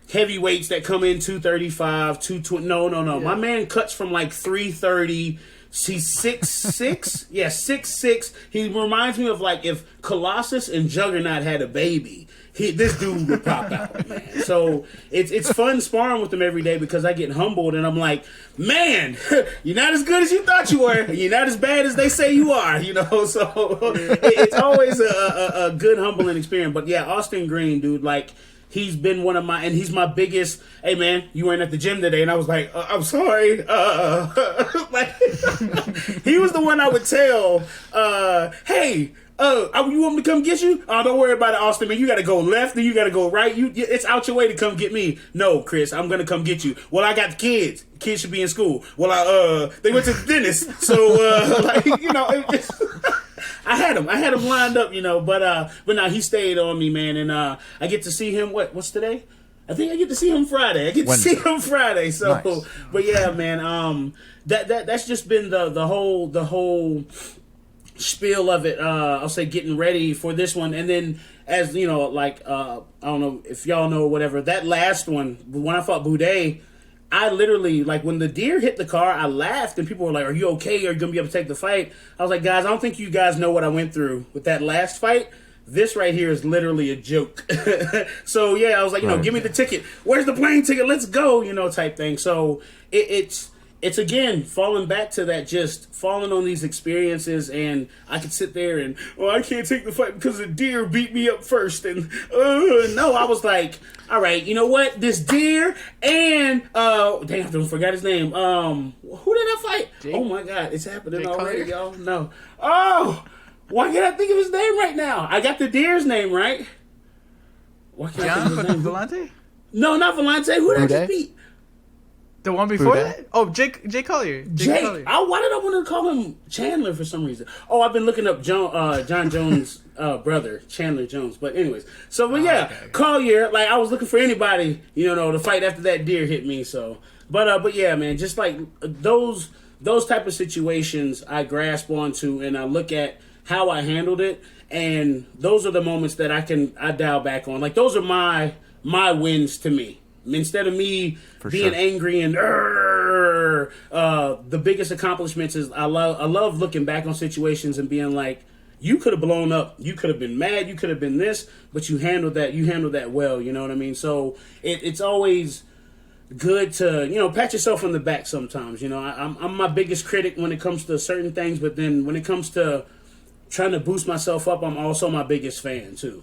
heavyweights that come in 235, 220. No. Yeah. My man cuts from 330. He's 6'6". Yeah, 6'6". He reminds me of if Colossus and Juggernaut had a baby. This dude would pop out, man. So it's fun sparring with him every day, because I get humbled and I'm like, man, you're not as good as you thought you were. You're not as bad as they say you are, So it's always a good humbling experience. But yeah, Austin Green, dude, he's been one of my, and he's my biggest. Hey man, you weren't at the gym today, and I was like, I'm sorry. He was the one I would tell, hey, you want me to come get you? Oh, don't worry about it, Austin, man. You got to go left, then you got to go right. It's out your way to come get me. No, Chris, I'm gonna come get you. Well, I got the kids. Kids should be in school. Well, they went to the dentist, so it just. I had him lined up, but now he stayed on me, man, and I get to see him. What's today? I think I get to see him Friday. So, nice. But yeah, man, that's just been the whole spiel of it. I'll say getting ready for this one, and then as I don't know if y'all know or whatever, that last one when I fought Boudet. I literally, when the deer hit the car, I laughed, and people were like, are you okay? Are you going to be able to take the fight? I was like, guys, I don't think you guys know what I went through with that last fight. This right here is literally a joke. So, yeah, I was like, give me the ticket. Where's the plane ticket? Let's go, type thing. So, it's again, falling back to that, just falling on these experiences, and I could sit there and, I can't take the fight because the deer beat me up first. And, no, I was like, all right, you know what? This deer and, damn, I forgot his name. Who did I fight? Jake? Oh, my God. It's happening Jake already, y'all. No. Oh, why can't I think of his name right now? I got the deer's name right. Why can't I think of his name? Vellante? No, not Vellante. Who did I just beat? The one before that? Oh, Jake Collier. Jake Collier. Why did I want to call him Chandler for some reason? Oh, I've been looking up John Jones' brother, Chandler Jones. But anyways, so but yeah, okay. Collier. I was looking for anybody, to fight after that deer hit me. So, but yeah, man, just those type of situations I grasp onto, and I look at how I handled it, and those are the moments that I dial back on. Like those are my wins to me. Instead of me being angry and the biggest accomplishments is I love looking back on situations and being like, you could have blown up, you could have been mad, you could have been this, but you handled that well. You know what I mean? So it's always good to pat yourself on the back sometimes. I'm my biggest critic when it comes to certain things, but then when it comes to trying to boost myself up, I'm also my biggest fan too.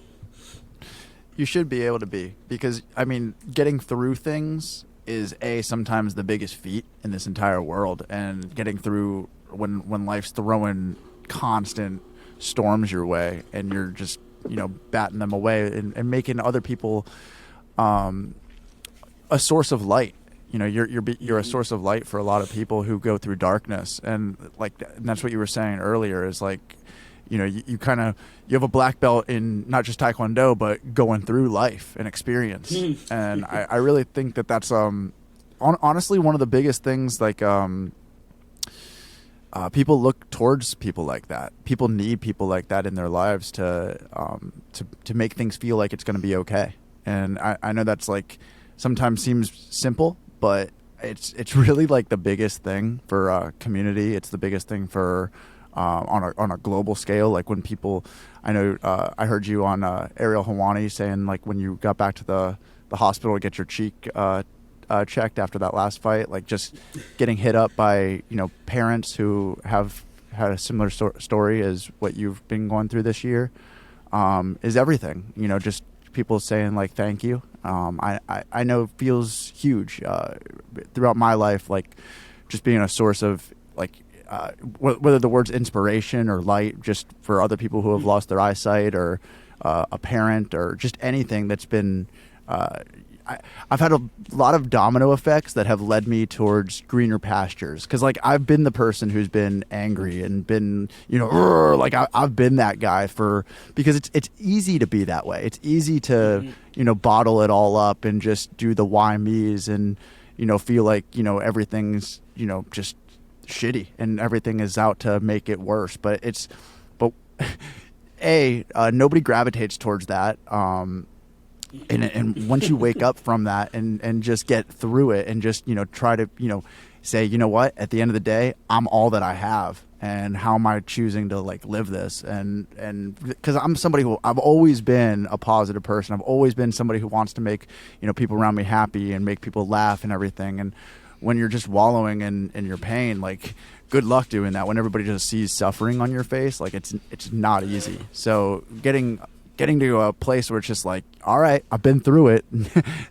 You should be able to be, because I mean, getting through things is sometimes the biggest feat in this entire world, and getting through when life's throwing constant storms your way and you're just batting them away and making other people a source of light. You're a source of light for a lot of people who go through darkness, and that's what you were saying earlier is like, you have a black belt in not just Tae Kwon Do, but going through life and experience. And I really think that's honestly one of the biggest things. Like people look towards people like that. People need people like that in their lives to make things feel like it's going to be okay. And I know that's like sometimes seems simple, but it's really like the biggest thing for community. It's the biggest thing for on a global scale. Like when people, I know I heard you on Ariel Hawani saying like when you got back to the hospital to get your cheek checked after that last fight, like just getting hit up by parents who have had a similar story as what you've been going through this year is everything. Just people saying like thank you. I know it feels huge throughout my life, like just being a source of like whether the words inspiration or light, just for other people who have lost their eyesight, or a parent, or just anything that's been I've had a lot of domino effects that have led me towards greener pastures, because like I've been the person who's been angry and been like I've been that guy because it's easy to be that way. It's easy to bottle it all up and just do the why me's and feel like everything's just shitty and everything is out to make it worse. But nobody gravitates towards that. And once you wake up from that and just get through it and just try to say, what, at the end of the day, I'm all that I have, and how am I choosing to like live this? And because I'm somebody who I've always been a positive person. I've always been somebody who wants to make people around me happy and make people laugh and everything. And when you're just wallowing in your pain, like good luck doing that when everybody just sees suffering on your face. Like it's not easy. So getting to a place where it's just like, all right, I've been through it.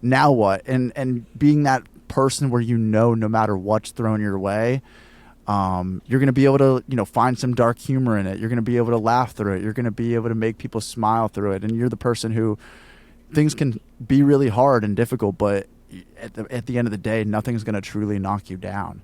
Now what? And being that person where no matter what's thrown your way, you're going to be able to find some dark humor in it. You're going to be able to laugh through it. You're going to be able to make people smile through it. And you're the person who things can be really hard and difficult, but at the end of the day, nothing's going to truly knock you down.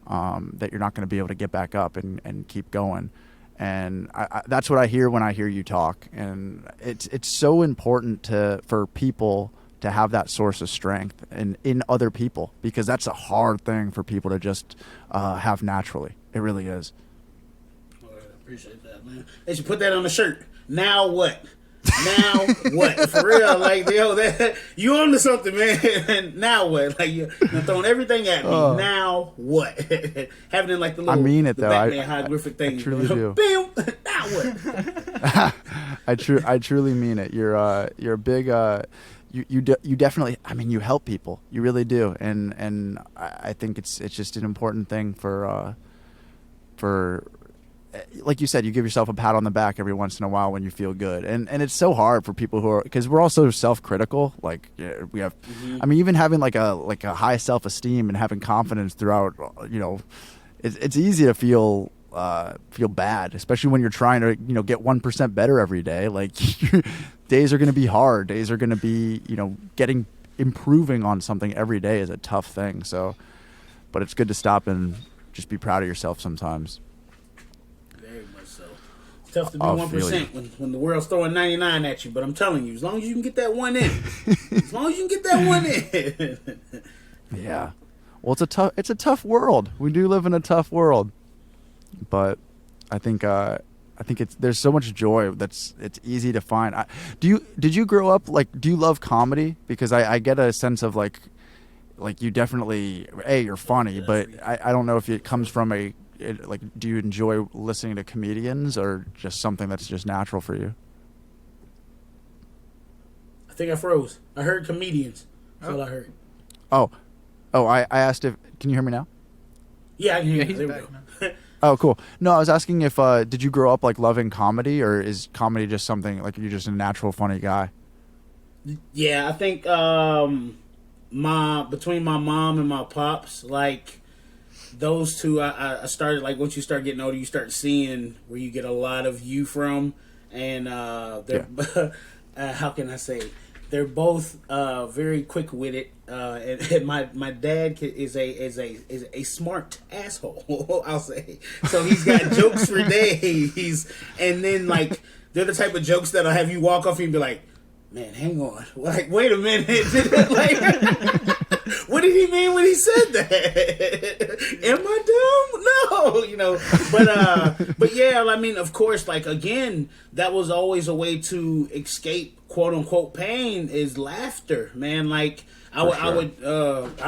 That you're not going to be able to get back up and keep going. And that's what I hear when I hear you talk. And it's so important for people to have that source of strength in other people, because that's a hard thing for people to just have naturally. It really is. Well, I appreciate that, man. They should put that on the shirt. Now what? Now what? For real, like you onto something, man. Now what? Like you're throwing everything at me. Now what? Having it like the little, I mean it, the though. Batman hieroglyphic thing. I truly do. Bam. Now what? I truly mean it. You're a big you definitely, I mean, you help people. You really do. And I think it's just an important thing for like you said, you give yourself a pat on the back every once in a while when you feel good. And it's so hard for people who are, because we're also self-critical. Like we have, I mean, even having like a high self-esteem and having confidence throughout, it's easy to feel bad, especially when you're trying to, get 1% better every day. Like days are going to be hard. Days are going to be, improving on something every day is a tough thing. So, but it's good to stop and just be proud of yourself sometimes. Tough to be 1% when the world's throwing 99 at you, but I'm telling you, as long as you can get that one in, Yeah. Well, it's a tough world. We do live in a tough world, but I think I think there's so much joy it's easy to find. Did you grow up do you love comedy? Because I get a sense of like you definitely you're funny, but I don't know if it comes from do you enjoy listening to comedians or just something that's just natural for you? I think I froze. I heard comedians. That's all I heard. Oh, I asked if. Can you hear me now? Yeah, I can hear you. He's There we back go. now. Oh, cool. No, I was asking if did you grow up loving comedy, or is comedy just something you're just a natural funny guy? Yeah, I think between my mom and my pops, those two, I started once you start getting older, you start seeing where you get a lot of you from, and they're how can I say? They're both very quick witted, and my dad is a smart asshole. I'll say. So he's got jokes for days, and then they're the type of jokes that'll have you walk off and be like, "Man, hang on, wait a minute, what did he mean when he said that? Am I dumb? No, but yeah, I mean, of course, again, that was always a way to escape quote unquote pain is laughter, man. I don't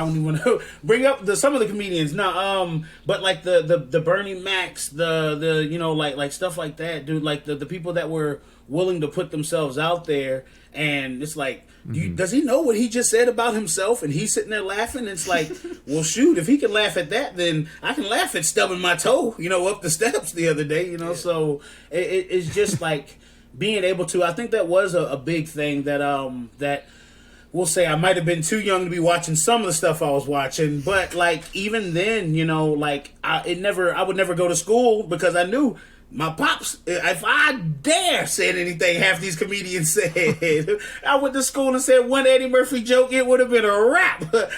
even want to bring up some of the comedians, but the Bernie Macs, the stuff like that, dude, the people that were willing to put themselves out there, and it's does he know what he just said about himself? And he's sitting there laughing. It's well, shoot, if he can laugh at that, then I can laugh at stubbing my toe, up the steps the other day, Yeah. So it's just being able to. I think that was a big thing that we'll say I might have been too young to be watching some of the stuff I was watching, but even then, I would never go to school because I knew my pops, if I dare said anything half these comedians said, I went to school and said one Eddie Murphy joke, it would have been a wrap. But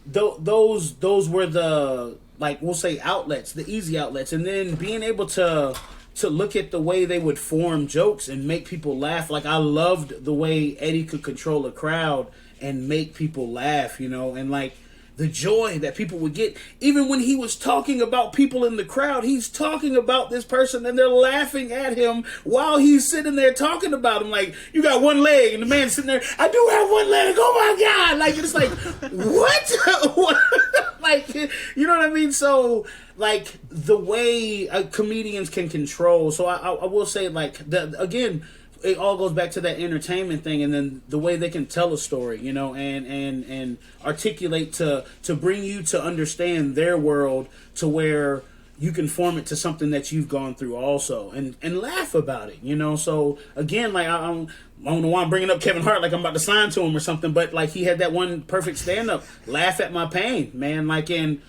those were the we'll say outlets, the easy outlets, and then being able to look at the way they would form jokes and make people laugh. I loved the way Eddie could control a crowd and make people laugh, and the joy that people would get. Even when he was talking about people in the crowd, he's talking about this person and they're laughing at him while he's sitting there talking about him. You got one leg, and the man's sitting there, I do have one leg, oh my God. It's what? You know what I mean? So, the way comedians can control. So I will say, again, it all goes back to that entertainment thing, and then the way they can tell a story, and articulate to bring you to understand their world to where you can form it to something that you've gone through also, and laugh about it, So again, I don't know why I'm bringing up Kevin Hart I'm about to sign to him or something, but he had that one perfect stand up, laugh at my pain, man, and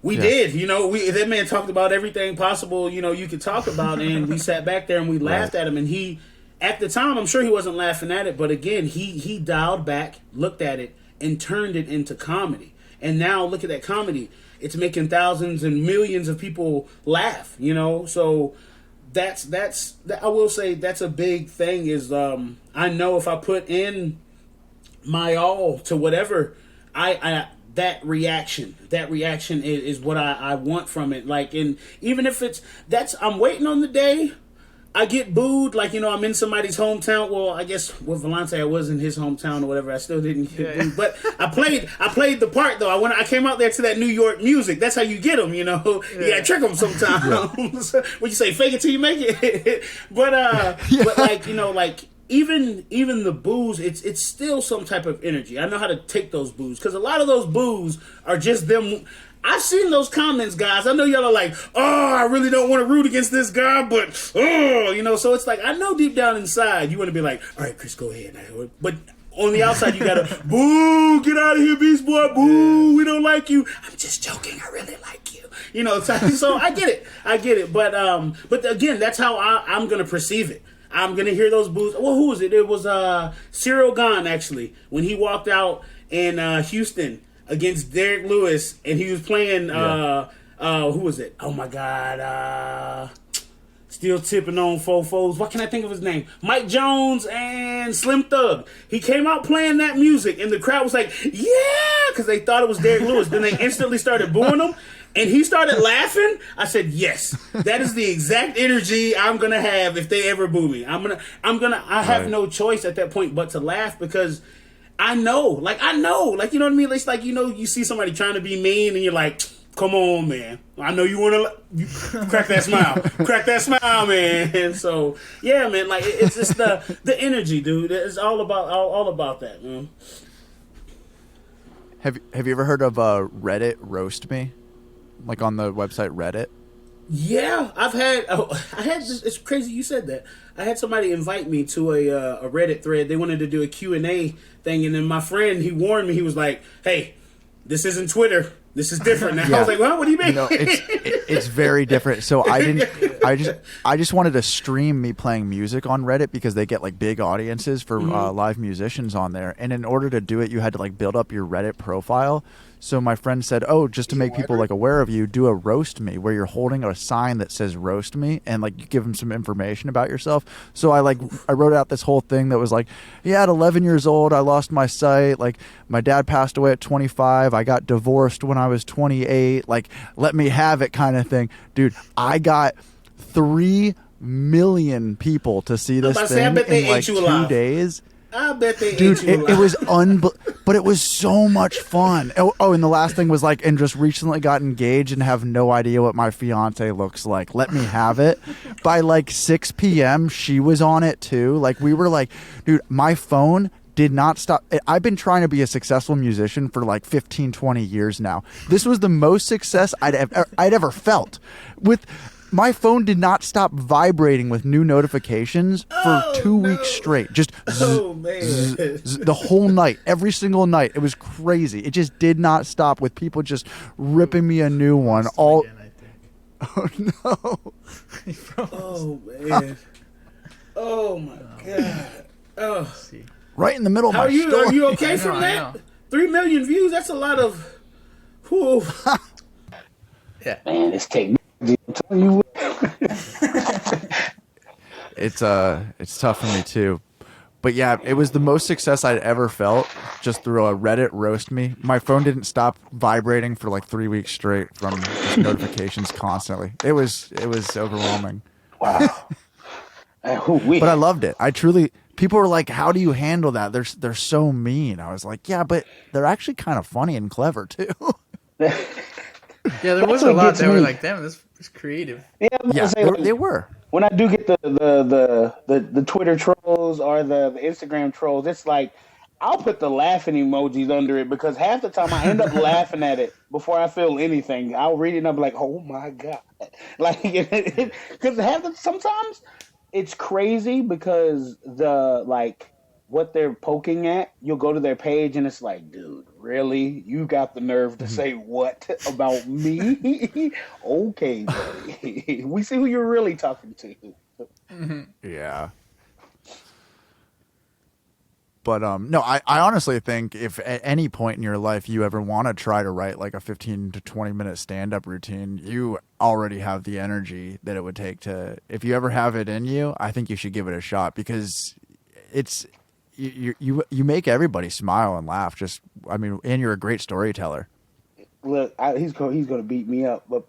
we did, that man talked about everything possible, you could talk about, and we sat back there and we laughed at him, and he. At the time, I'm sure he wasn't laughing at it, but again, he dialed back, looked at it, and turned it into comedy. And now look at that comedy. It's making thousands and millions of people laugh, So that's I will say that's a big thing is I know if I put in my all to whatever, I that reaction is what I want from it. And even if I'm waiting on the day I get booed, I'm in somebody's hometown. Well, I guess with Vellante, I was in his hometown or whatever. I still didn't get booed, but I played the part though. I came out there to that New York music. That's how you get them, You gotta trick them sometimes. What you say, fake it till you make it. but even the boos, it's still some type of energy. I know how to take those boos because a lot of those boos are just them. I've seen those comments, guys. I know y'all are oh, I really don't want to root against this guy, but, so it's I know deep down inside you want to be all right, Chris, go ahead. But on the outside, you got to, boo, get out of here, Beastboy, boo, we don't like you. I'm just joking, I really like you. So I get it. But again, that's how I'm going to perceive it. I'm going to hear those boos. Well, who was it? It was Cyril Gahn, actually, when he walked out in Houston against Derek Lewis, and he was playing, who was it? Oh my God, still tipping on fofos. What can I think of his name? Mike Jones and Slim Thug. He came out playing that music, and the crowd was like, yeah, because they thought it was Derek Lewis. Then they instantly started booing him, and he started laughing. I said, yes, that is the exact energy I'm gonna have if they ever boo me. I have no choice at that point but to laugh, because I know, like, you know what I mean? It's like, you see somebody trying to be mean, and you're like, come on, man. I know you want to crack that smile. Crack that smile, man. And so, yeah, man, like, it's just the energy, dude. It's all about that, man. Have you ever heard of Reddit Roast Me? Like on the website Reddit? Yeah, I had this, it's crazy you said that. I had somebody invite me to a Reddit thread. They wanted to do a Q&A thing, and then my friend, he warned me. He was like, hey, this isn't Twitter. This is different now. Yeah. I was like, well, what do you mean? It's very different. So I just wanted to stream me playing music on Reddit, because they get like big audiences for live musicians on there. And in order to do it, you had to like build up your Reddit profile. So my friend said, oh, just to make people like aware of you, do a roast me, where you're holding a sign that says roast me, and like you give them some information about yourself. So I wrote out this whole thing that was like, yeah, at 11 years old, I lost my sight. Like, my dad passed away at 25. I got divorced when I was 28. Like, let me have it kind of thing. Dude, I got 3 million people to see this thing in like 2 days. I bet they Dude, ate you alive. it was but it was so much fun. Oh, and the last thing was like, and just recently got engaged and have no idea what my fiance looks like. Let me have it. By like 6 p.m., she was on it too. Like, we were like, dude, my phone did not stop. I've been trying to be a successful musician for like 15, 20 years now. This was the most success I'd ever felt. My phone did not stop vibrating with new notifications for 2 weeks straight. Just the whole night, every single night. It was crazy. It just did not stop, with people just ripping me a new one. Oh no! Oh man! Oh my god! Oh, right in the middle of my story. Are you okay from that? 3 million views. That's a lot of. Whew. Yeah. Man, it's technology. I'm telling you. It's tough for me too. But yeah, it was the most success I'd ever felt, just through a Reddit roast me. My phone didn't stop vibrating for like 3 weeks straight from just notifications constantly. It was overwhelming. Wow. But I loved it. People were like, how do you handle that? They're so mean. I was like, yeah, but they're actually kind of funny and clever too. Yeah, there was a lot that were like, damn, this is creative. Yeah, they were. When I do get the Twitter trolls or the Instagram trolls, it's like, I'll put the laughing emojis under it, because half the time I end up laughing at it before I feel anything. I'll read it and I'll be like, oh my God. Like, because sometimes it's crazy, because what they're poking at, you'll go to their page and it's like, dude, really? You got the nerve to say what about me? Okay, buddy. We see who you're really talking to. Yeah. But no, I honestly think if at any point in your life you ever want to try to write like a 15 to 20 minute stand-up routine, you already have the energy that it would take to, if you ever have it in you, I think you should give it a shot, because it's, you make everybody smile and laugh. And you're a great storyteller. Look, he's going to beat me up, but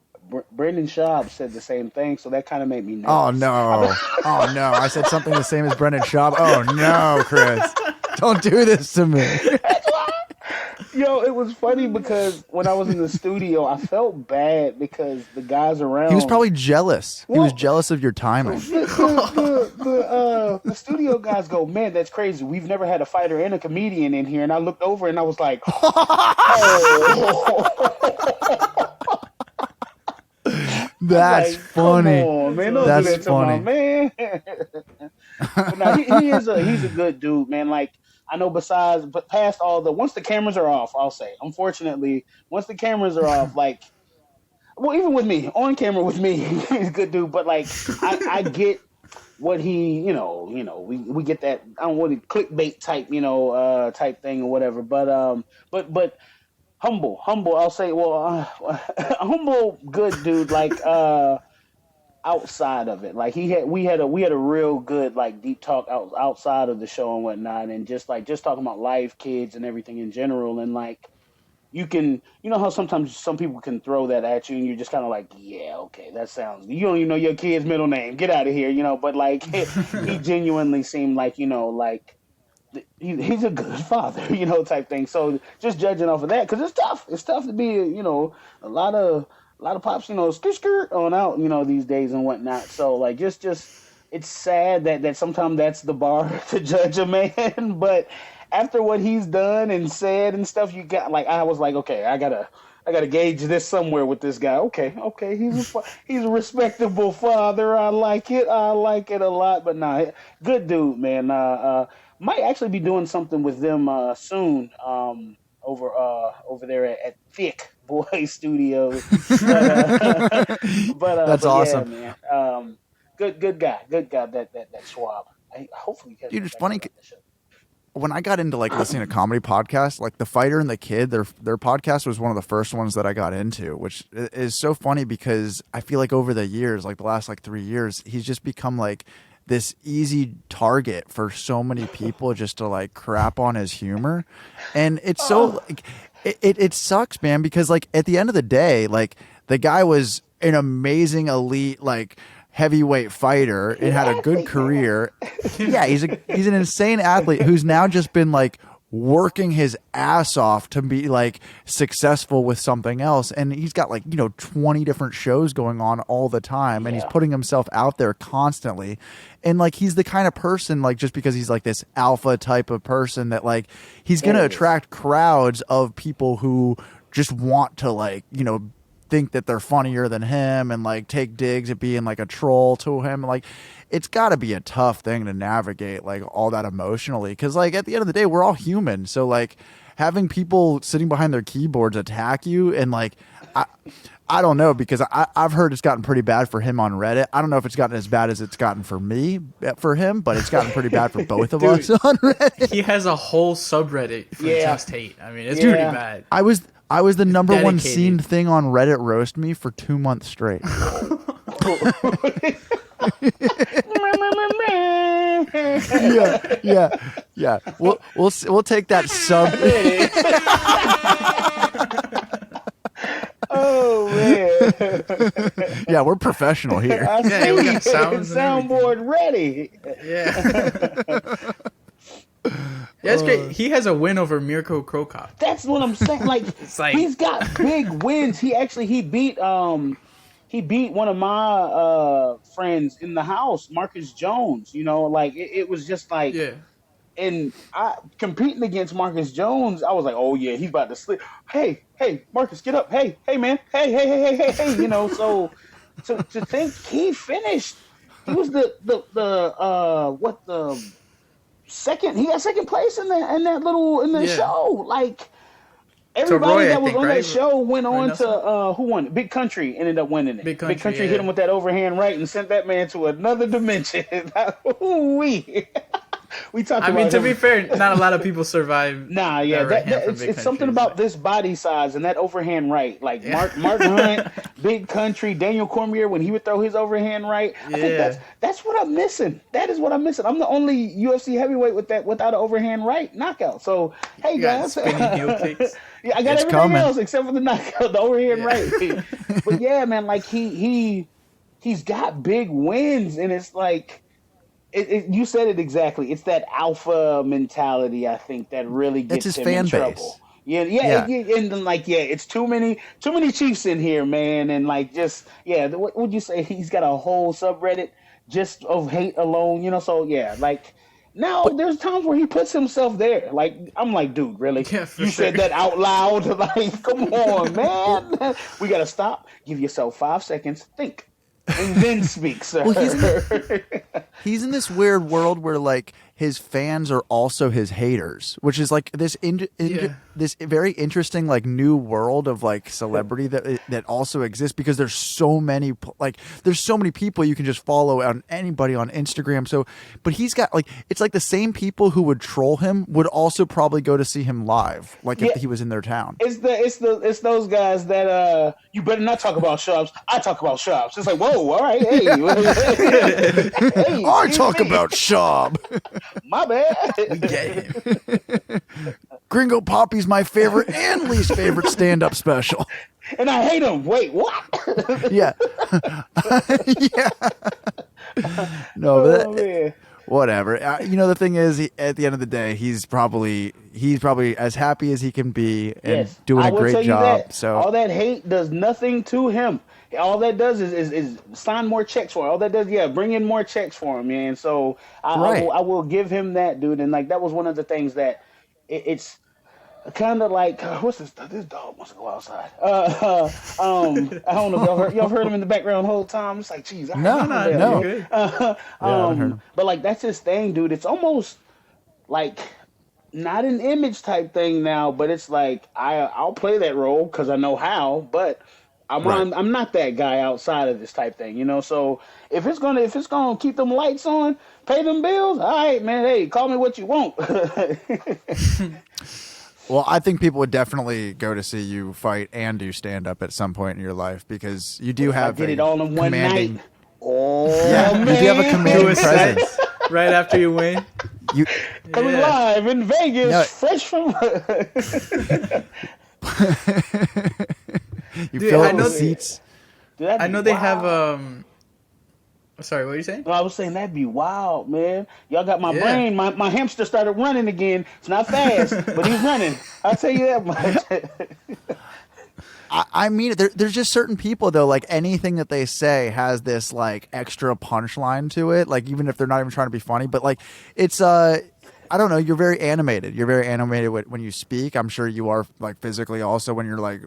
Brendan Schaub said the same thing, so that kind of made me nervous. Oh no! Oh no! I said something the same as Brendan Schaub. Oh no, Chris! Don't do this to me. Yo, it was funny because when I was in the studio, I felt bad because the guys around. He was probably jealous. He was jealous of your timing. The studio guys go, man, that's crazy. We've never had a fighter and a comedian in here. And I looked over and I was like, oh. That's like, funny. Come on, man. Don't That's do that to funny. my man. But no, he's a good dude, man. Like, I know but past all once the cameras are off, I'll say, unfortunately, once the cameras are off, like, well, even with me, on camera with me, he's a good dude, but like, I get what he, we get that, I don't want clickbait type, type thing or whatever, but humble, I'll say, humble, good dude, like, outside of it, like we had a real good like deep talk outside of the show and whatnot, and just talking about life, kids, and everything in general, and like you can, you know how sometimes some people can throw that at you and you're just kind of like, yeah, okay, that sounds, you don't even know your kid's middle name, get out of here, you know. But like he genuinely seemed like, you know, like he's a good father, you know, type thing. So just judging off of that, because it's tough to be, you know, a lot of pops, you know, skirt on out, you know, these days and whatnot. So like just it's sad that sometimes that's the bar to judge a man. But after what he's done and said and stuff, you got like, I was like, okay, I gotta gauge this somewhere with this guy. Okay, he's a respectable father. I like it a lot. But nah, good dude, man. Might actually be doing something with them soon. Over there at Thick Boy Studios. That's awesome. Yeah, man. Good guy. That Schwab. Hopefully, Dude, it's funny. When I got into like listening to comedy podcasts, like The Fighter and The Kid, their podcast was one of the first ones that I got into, which is so funny because I feel like over the years, like the last like 3 years, he's just become like this easy target for so many people just to like crap on his humor. And it's so like, it sucks, man, because like at the end of the day, like the guy was an amazing elite, like heavyweight fighter and had a good career. Yeah, he's an insane athlete who's now just been like working his ass off to be like successful with something else, and he's got like, you know, 20 different shows going on all the time, and he's putting himself out there constantly. And like he's the kind of person, like, just because he's like this alpha type of person, that like he's going to attract crowds of people who just want to, like, you know, think that they're funnier than him and like take digs at being like a troll to him. Like, it's got to be a tough thing to navigate, like all that emotionally, because like at the end of the day, we're all human. So like having people sitting behind their keyboards attack you, and like I don't know, because I've heard it's gotten pretty bad for him on Reddit. I don't know if it's gotten as bad as it's gotten for me, for him, but it's gotten pretty bad for both of us on Reddit. He has a whole subreddit for just hate. I mean, it's pretty bad. I was the number one seen thing on Reddit roast me for 2 months straight. Yeah. We'll take that sub. Oh man. Yeah, we're professional here. Yeah, we got soundboard ready. Yeah. Yeah, it's great. He has a win over Mirko Krokop. That's what I'm saying. Like, he's got big wins. He beat one of my friends in the house, Marcus Jones. You know, like it was just like, and I competing against Marcus Jones, I was like, oh yeah, he's about to slip. Hey, Marcus, get up. Hey, man. Hey. You know, so to think he finished, he was the second. He got second place in that show. Like everybody that was on that show went on to who won? Big Country ended up winning it. Big Country hit him with that overhand right and sent that man to another dimension. We talked. I mean, to be fair, not a lot of people survive. Nah, yeah, it's something about this body size and that overhand right. Like Mark Hunt, Big Country, Daniel Cormier, when he would throw his overhand right. I think that's what I'm missing. That is what I'm missing. I'm the only UFC heavyweight without an overhand right knockout. So hey guys, spinning heel kicks. Yeah, I got everything else except for the knockout, the overhand right. But yeah, man, like he's got big wins, and it's like. You said it exactly. It's that alpha mentality, I think, that really gets him in trouble. Yeah, and then like, it's too many Chiefs in here, man, and like, just what would you say? He's got a whole subreddit just of hate alone, you know. So yeah, like now there's times where he puts himself there. Like I'm like, dude, really? Yeah, you said that out loud? Like, come on, man. We gotta stop. Give yourself 5 seconds. Think. And then speak, sir. Well, he's in this weird world where like his fans are also his haters, which is like this this very interesting like new world of like celebrity that also exists, because there's so many people you can just follow on anybody on Instagram. So, but he's got like, it's like the same people who would troll him would also probably go to see him live, like if he was in their town. It's those guys that you better not talk about shops. I talk about shops. It's like, whoa, all right, hey, I talk about shop. My bad. We get him. Gringo Poppy's my favorite and least favorite stand-up special. And I hate him. Wait, what? Yeah. Yeah. No, but Oh, man. whatever. The thing is, at the end of the day, he's probably as happy as he can be and doing I a will great tell you job. that. So all that hate does nothing to him. All that does is sign more checks for him. All that does, bring in more checks for him, man. So I will give him that, dude. And like that was one of the things that it's kind of like what's this? This dog wants to go outside. I don't know if y'all heard him in the background the whole time. It's like, geez, no. Good. But like that's his thing, dude. It's almost like not an image type thing now, but it's like I'll play that role because I know how, but I'm not that guy outside of this type thing, So if it's gonna keep them lights on, pay them bills, all right, man. Hey, call me what you want. Well, I think people would definitely go to see you fight and do stand up at some point in your life because you do have. I did it all in one night. Oh, yeah, man. you do have a commanding presence. Right after you win. Coming live in Vegas, fresh from. You fill up the seats. I know they have. Sorry, what were you saying? I was saying that'd be wild, man. Y'all got my brain. My hamster started running again. It's not fast, but he's running. I'll tell you that much. I mean, there's just certain people though. Like anything that they say has this like extra punchline to it. Like even if they're not even trying to be funny, but like it's I don't know. You're very animated. You're very animated when you speak. I'm sure you are like physically also when you're like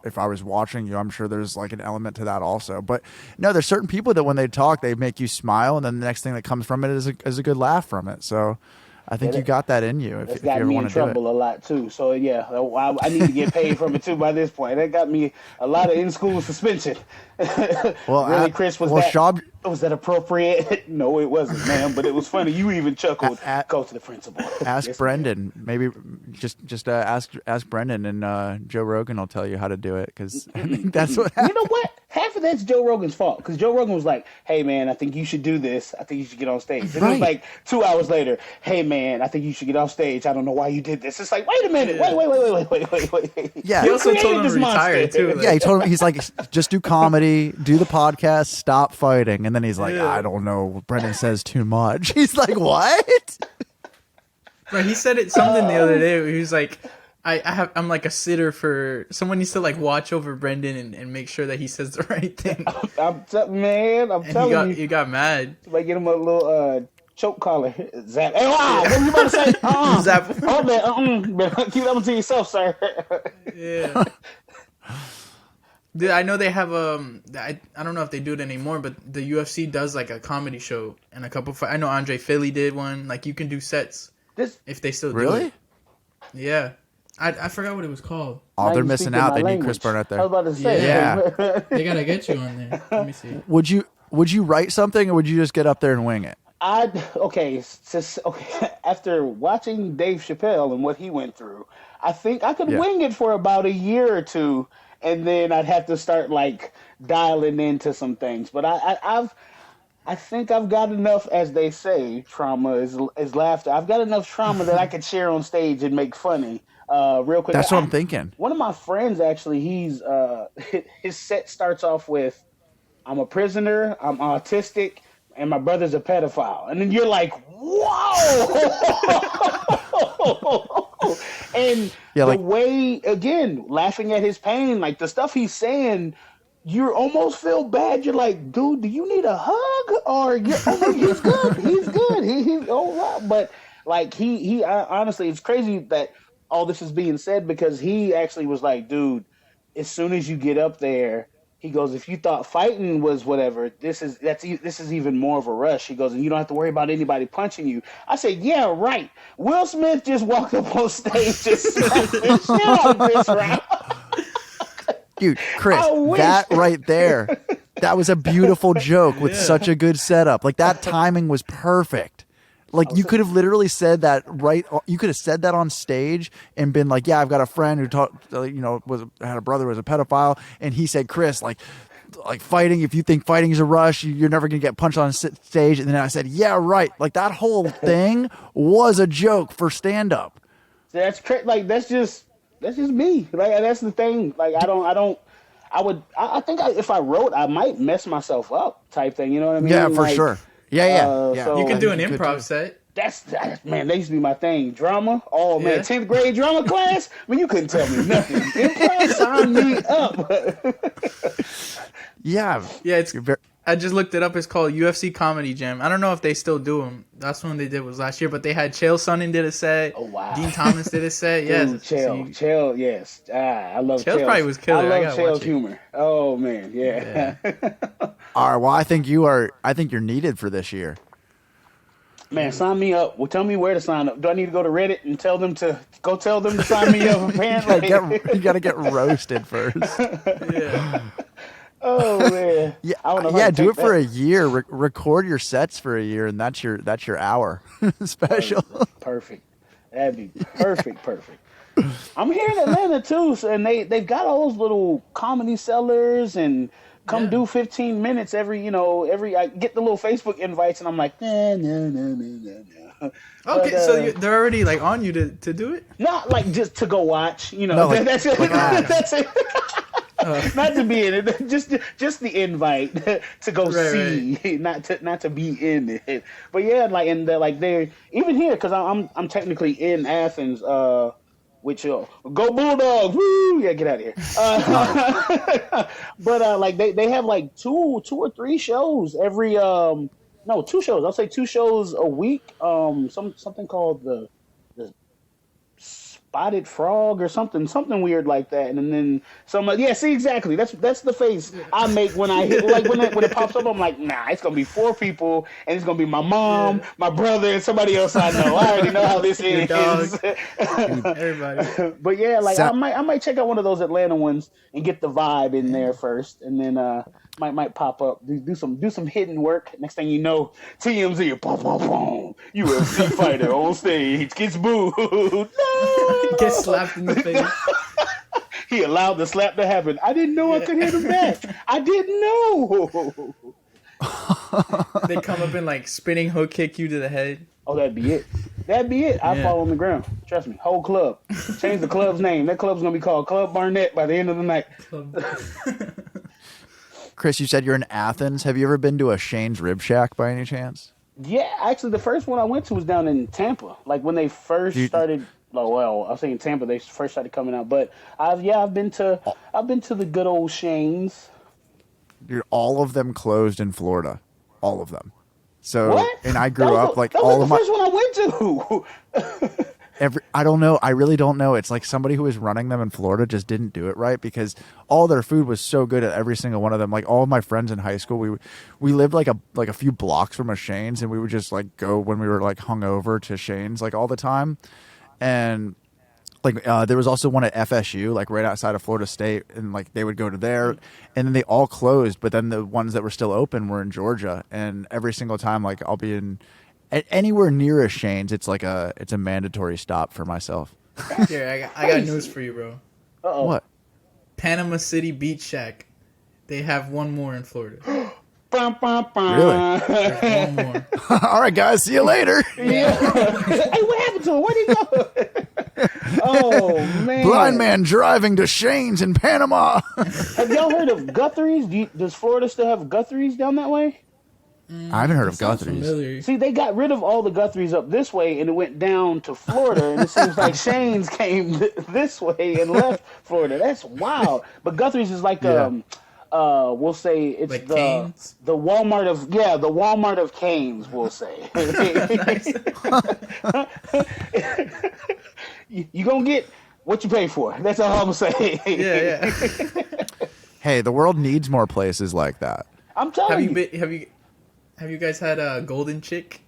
if I was watching you, I'm sure there's like an element to that also. But no, there's certain people that when they talk, they make you smile, and then the next thing that comes from it is a good laugh from it. So I think you got that in you. If you ever want to do it. Got me in trouble a lot too. So yeah, I need to get paid from it too by this point. That got me a lot of in-school suspension. Well, really, Chris, was that appropriate? No, it wasn't, man. But it was funny. You even chuckled. Go to the principal. Ask Brendan. Maybe just ask Brendan, and Joe Rogan will tell you how to do it because I think that's what happened. You know what? Half of that's Joe Rogan's fault because Joe Rogan was like, "Hey man, I think you should do this. I think you should get on stage." And it was like 2 hours later, "Hey man, I think you should get off stage. I don't know why you did this." It's like, wait a minute, wait. Yeah, he also told him to retire too. Like. Yeah, he told him he's like, just do comedy, do the podcast, stop fighting, and then he's like, I don't know. Brendan says too much. He's like, what? Bro, he said something the other day. Where he was like, I'm like a sitter for someone needs to like watch over Brendan and make sure that he says the right thing. I'm telling you, you got mad. Like get him a little choke collar, zap. Hey, wow, what were you about to say? Zap. Oh man, keep that one to yourself, sir. Yeah. Dude, I know they have I don't know if they do it anymore, but the UFC does like a comedy show and a couple. I know Andre Philly did one. Like you can do sets if they still do it. Yeah. I forgot what it was called. Oh, they're missing out. They need Chris Barnett there. I was about to say. Yeah. They gotta get you on there. Let me see. Would you write something or would you just get up there and wing it? Okay. After watching Dave Chappelle and what he went through, I think I could wing it for about a year or two, and then I'd have to start like dialing into some things. But I think I've got enough, as they say, trauma is laughter. I've got enough trauma that I could share on stage and make funny. Real quick. That's what I'm thinking. One of my friends actually, he's his set starts off with, "I'm a prisoner, I'm autistic, and my brother's a pedophile," and then you're like, "Whoa!" And the way, again, laughing at his pain, like the stuff he's saying, you almost feel bad. You're like, dude, do you need a hug? Or he's good, he's all right. But like he honestly, it's crazy that all this is being said because he actually was like, dude, as soon as you get up there, he goes, if you thought fighting was whatever, this is even more of a rush. He goes, and you don't have to worry about anybody punching you. I said, yeah, right. Will Smith just walked up on stage and slapped the shit out of Chris Rock. Dude, Chris, that right there, that was a beautiful joke with such a good setup. Like that timing was perfect. Like you could have literally said that you could have said that on stage and been like, yeah, I've got a friend who had a brother who was a pedophile, and he said, Chris, like fighting, if you think fighting is a rush, you're never gonna get punched on stage. And then I said, yeah, right. Like that whole thing was a joke for stand up. like that's just me. Like that's the thing. Like I think if I wrote, I might mess myself up type thing. You know what I mean? Yeah, for like, sure. Yeah. So You could do I an think you could improv too. set. That man, that used to be my thing. Drama. Oh man, Yeah. 10th grade drama class. I mean, you couldn't tell me nothing. Improv, sign me up. Yeah. Yeah, it's. You're very, I just looked it up. It's called UFC Comedy Jam. I don't know if they still do them. That's one they did was last year. But they had Chael Sonnen did a set. Oh wow. Dean Thomas did a set. Yeah, Dude, Chael, yes. I love Chael Chael. probably was killer. I I love gotta watch Chael's it. humor. Oh man, yeah. all right. Well, I think you're needed for this year. Man, sign me up. Well, tell me where to sign up. Do I need to go to Reddit and tell them to sign me up? Apparently, You got to get roasted first. Yeah. oh man, Yeah, I don't know if I yeah. can Do take it for that. a year. Record your sets for a year, and that's your hour special. Perfect. That'd be perfect. I'm here in Atlanta too, and they've got all those little comedy sellers and come do 15 minutes every. I get the little Facebook invites, and I'm like, no. Okay, But, so they're already like on you to do it. not like just to go watch. No, like- that's it. like ads. That's it. Not to be in it, just the invite to go see, not to be in it. But yeah, like they're even here because I'm technically in Athens. Which go Bulldogs! Woo! Yeah, get out of here. But like they have like two or three shows every no, 2 shows. I'll say 2 shows a week. Something called the Spotted Frog or something weird like that, and then some. Yeah, see exactly. That's the face I make when I hit, like when it pops up. I'm like, nah, it's gonna be 4 people, and it's gonna be my mom, my brother, and somebody else I know. I already know how this is. dog. Everybody. But yeah, like So- I might check out one of those Atlanta ones and get the vibe in there first, and then might pop up, do some hidden work. Next thing you know, TMZ, boom, boom, boom, UFC fighter on stage gets booed. No! Get slapped in the face. He allowed the slap to happen. I didn't know I could hit him back. I didn't know. They come up and like spinning hook kick you to the head. Oh, that'd be it. I fall on the ground. Trust me. Whole club. Change the club's name. That club's gonna be called Club Barnett by the end of the night. Chris, you said you're in Athens. Have you ever been to a Shane's Rib Shack by any chance? Yeah, actually, the first one I went to was down in Tampa. Like when they first started. Oh, well, I was saying Tampa. They first started coming out, but I've been to the good old Shane's. Dude, all of them closed in Florida. All of them. So, What? and I grew up like all of the my. first one I went to. I don't know. I really don't know. It's like somebody who was running them in Florida just didn't do it right because all their food was so good at every single one of them. Like all of my friends in high school, we lived like a few blocks from a Shane's, and we would just like go when we were like hungover to Shane's like all the time. And like there was also one at FSU, like right outside of Florida State, and like they would go to there, and then they all closed. But then the ones that were still open were in Georgia, and every single time like I'll be in. Anywhere near a Shane's, it's a mandatory stop for myself. Here, I got news for you, bro. Uh-oh. What? Panama City Beach Shack. They have one more in Florida. Bum, bum, bum. Really? There's one more. All right, guys. See you later. Yeah. Hey, what happened to him? Where'd he go? Oh man. Blind man driving to Shane's in Panama. Have y'all heard of Guthrie's? Does Florida still have Guthrie's down that way? I haven't heard of Sounds Guthrie's. familiar. See, they got rid of all the Guthrie's up this way, and it went down to Florida. And it seems like Shane's came this way and left Florida. That's wild. But Guthrie's is like we'll say it's Like the Cane's? the Walmart of Cane's. We'll say. You gonna get what you pay for. That's all I'm gonna say. Yeah. Hey, the world needs more places like that. I'm telling you. Have you guys had a golden chick?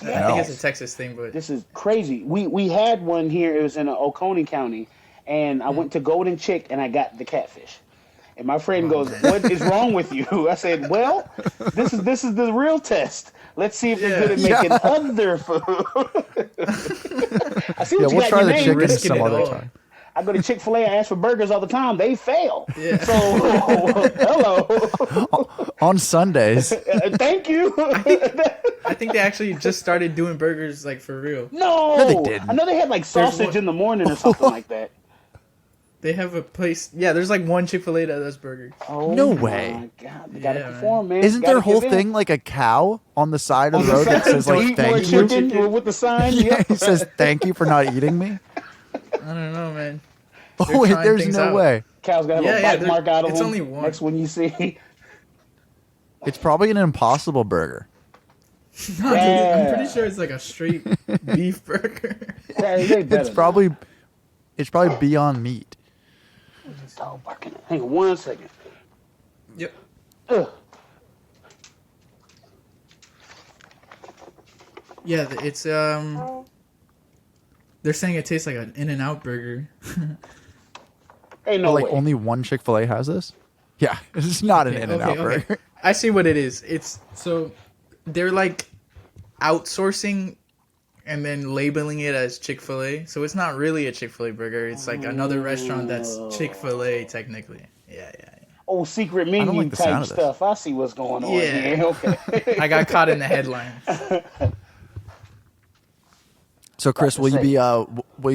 I Yes. think it's a Texas thing, but This is crazy. We had one here. It was in Oconee County, and I went to Golden Chick and I got the catfish. And my friend goes, "What is wrong with you?" I said, "Well, this is the real test. Let's see if they're good at making other food." I see what you We'll got try in the your name. chicken risking some it other all. time. I go to Chick-fil-A. I ask for burgers all the time. They fail. Yeah. So, hello. On Sundays. Thank you. I think they actually just started doing burgers like for real. No, No, they didn't. I know they had like sausage one- in the morning or something like that. They have a place. Yeah, there's like one Chick-fil-A that does burgers. Oh No my way. God, they gotta Yeah, perform, man. Isn't Gotta their whole give in. thing like a cow on the side of On the the road that side, says to like eat more thank you? chicken with the sign? Yeah, Yep. he says thank you for not eating me. I don't know, man. Oh wait, trying there's things no out. way. Cow's got to have Yeah, a bite mark out of it's them. only one. Next one you see. It's probably an impossible burger. No, dude, Yeah. I'm pretty sure it's like a straight beef burger. Yeah, they better It's probably Beyond Meat. It's dog barking. Hang on 1 second. Yep. Ugh. Yeah, it's they're saying it tastes like an In-N-Out burger. Ain't no Oh, like way. only one Chick-fil-A has this? Yeah, it's not an In-N-Out burger. I see what it is. It's so they're like outsourcing and then labeling it as Chick-fil-A. So it's not really a Chick-fil-A burger. It's like another restaurant that's Chick-fil-A technically. Yeah. Oh, secret don't menu like the sound type of this. stuff. I see what's going on Yeah. here. Okay. I got caught in the headlines. So Chris, to will you say.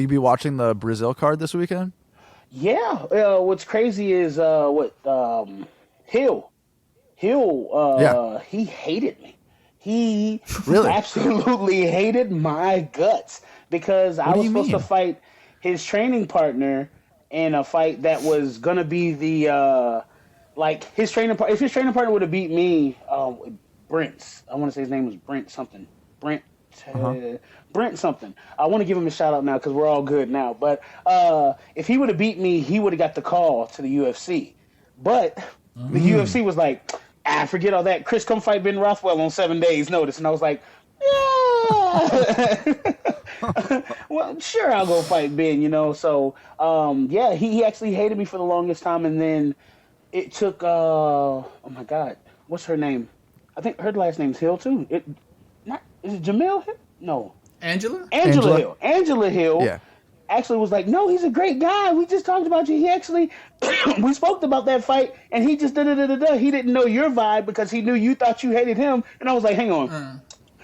be watching the Brazil card this weekend? Yeah. What's crazy is Hill. Yeah. He hated me. He Really? absolutely hated my guts because I What do was you supposed to mean? fight his training partner in a fight that was gonna be the like his training partner. If his training partner would have beat me, Brent. I want to say his name was Brent something. Brent. Brent something. I want to give him a shout out now because we're all good now. But if he would have beat me, he would have got the call to the UFC. But the UFC was like, forget all that. Chris, come fight Ben Rothwell on 7 days' notice. And I was like, yeah. Well, sure, I'll go fight Ben, So, yeah, he actually hated me for the longest time. And then it took, oh my God, what's her name? I think her last name's Hill, too. Is it Jamil Hill? No. Angela? Angela Hill. Angela Hill Yeah. actually was like, no, he's a great guy. We just talked about you. He actually, we spoke about that fight, and he just da-da-da-da-da. He didn't know your vibe because he knew you thought you hated him. And I was like, hang on.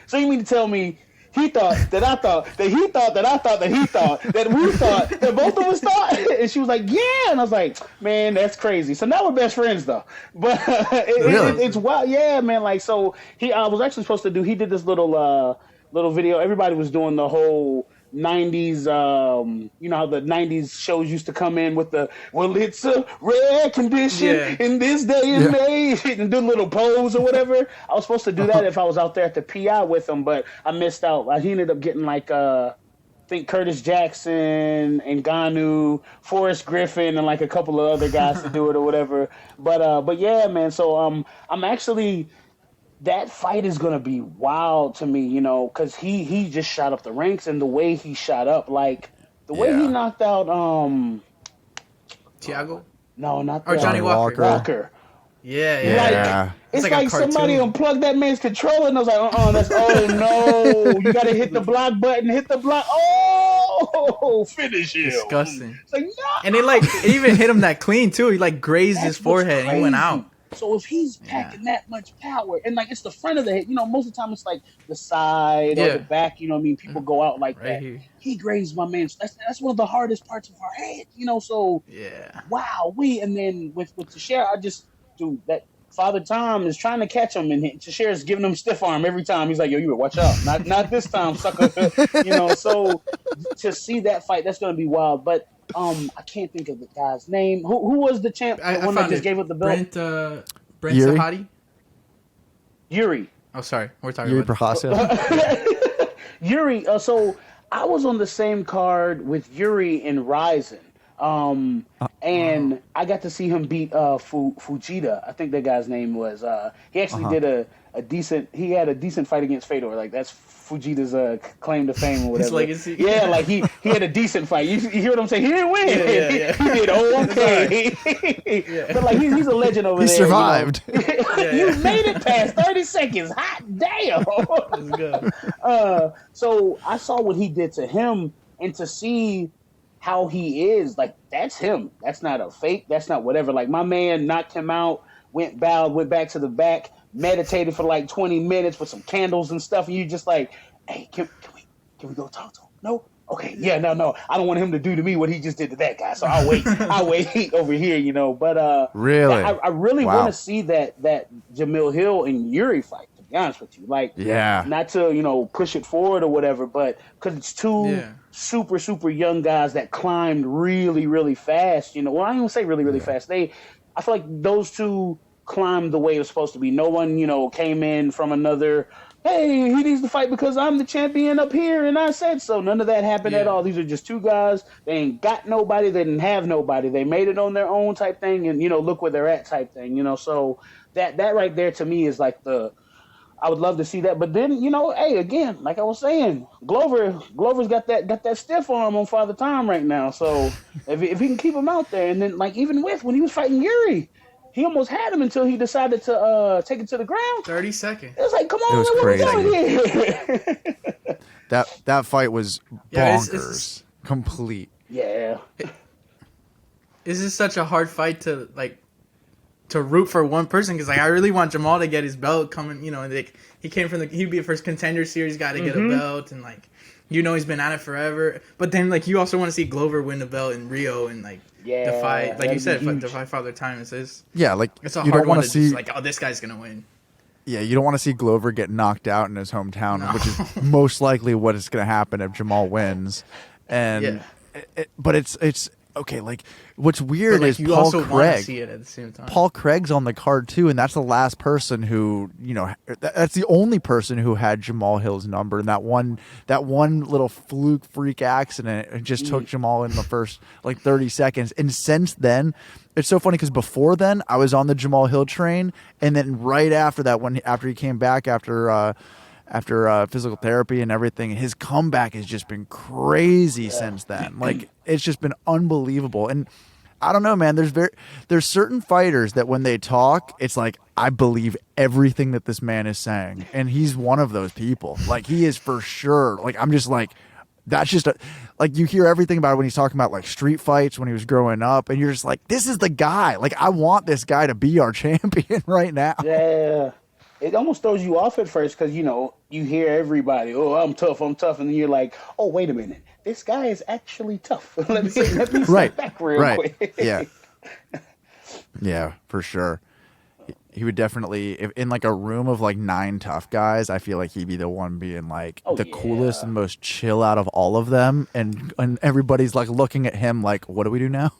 So you mean to tell me he thought that I thought, that he thought that I thought, that he thought, that we thought, that both of us thought? And she was like, yeah. And I was like, man, that's crazy. So now we're best friends, though. But Really? it's wild. Yeah, man. Like, so he was actually supposed to he did this little video. Everybody was doing the whole 90s, you know how the 90s shows used to come in with it's a rare condition in this day and age, and do a little pose or whatever. I was supposed to do that if I was out there at the PI with him, but I missed out. He ended up getting like, I think Curtis Jackson and Ngannou, Forrest Griffin, and like a couple of other guys to do it or whatever. But yeah, man. So I'm actually. That fight is gonna be wild to me, because he just shot up the ranks, and the way he shot up, like the way he knocked out Tiago? no, not Or that. Johnny Walker. Walker. Yeah. Yeah. It's like like, a somebody cartoon. unplugged that man's controller, and I was like, that's no, you gotta hit the block button, hit the block. Oh, finish him. Disgusting. It's like no. And it even hit him that clean too. He like grazed his That's what's forehead and he went crazy. out. So if he's packing that much power, and like it's the front of the head, most of the time it's like the side or the back. People go out like Right that. here. He grazed my man. So that's one of the hardest parts of our head. So Yeah. wow, and then with Teixeira, dude, that Father Tom is trying to catch him, and Teixeira's giving him stiff arm every time. He's like, yo, you better watch out, not this time, sucker. So to see that fight, that's gonna be wild, but. I can't think of the guy's name. Who was the champ? The one that just gave up the belt? Brent Yuri? Sahadi? Yuri. Oh, sorry. We're talking Yuri about Prohaska. Yuri. So I was on the same card with Yuri in Ryzen. And I got to see him beat Fujita. I think that guy's name was. He actually did a decent. He had a decent fight against Fedor. Like that's Fujita's claim to fame or whatever. His legacy. Yeah, like he had a decent fight. You hear what I'm saying? He didn't win. Yeah. He did okay. But like he's a legend over He there. survived. You made it past 30 seconds. Hot damn. Let's go. So I saw what he did to him, and to see how he is, like that's him. That's not a fake. That's not whatever. Like my man knocked him out, went back to the back, meditated for like 20 minutes with some candles and stuff, and you just like, hey, can we go talk to him? No. Okay, yeah, no, I don't want him to do to me what he just did to that guy. So I'll wait over here, you know. But Really, I really wow. want to see that Jamil Hill and Yuri fight. To be honest with you, like, Yeah. not to push it forward or whatever, but because it's two super young guys that climbed really really fast. Well, I don't even say really fast. I feel like those two climbed the way it was supposed to be. No one came in from another. Hey, he needs to fight because I'm the champion up here and I said so. None of that happened at all. These are just two guys. They ain't got nobody. They didn't have nobody. They made it on their own type thing, and look where they're at type thing. So that right there to me is like I would love to see that. But then hey, again, like I was saying, Glover's got that stiff arm on Father Time right now. So if he can keep him out there, and then like even when he was fighting Yuri, he almost had him until he decided to take it to the ground. 30 seconds. It was like, come on, It was crazy. what are we doing here? That fight was bonkers. It's complete. Yeah. This is such a hard fight to root for one person, because I really want Jamal to get his belt coming. He came from he'd be a first contender series guy to get a belt, and he's been at it forever. But then you also want to see Glover win the belt in Rio and defy, like you said, defy Father Time. It's a hard one to see this guy's gonna win. Yeah, you don't want to see Glover get knocked out in his hometown, which is most likely what is going to happen if Jamal wins. And but it's okay. Like, what's weird is you Paul also want to Craig. see it at the same time. Paul Craig's on the card too, and that's the last person who that's the only person who had Jamal Hill's number. And that one little fluke freak accident, it just took Jamal in the first 30 seconds. And since then, it's so funny because before then I was on the Jamal Hill train, and then right after that, after he came back after physical therapy and everything, his comeback has just been crazy since then. It's just been unbelievable. And I don't know, man, there's certain fighters that when they talk, it's like, I believe everything that this man is saying. And he's one of those people. He is for sure. I'm just that's just you hear everything about it when he's talking about street fights when he was growing up, and you're just like, this is the guy. I want this guy to be our champion right now. Yeah. It almost throws you off at first because, you hear everybody, oh, I'm tough. And then you're like, oh, wait a minute. This guy is actually tough. let me step back real quick. Yeah. Yeah, for sure. He would definitely, if in a room of 9 tough guys, I feel like he'd be the one being coolest and most chill out of all of them. And everybody's looking at him what do we do now?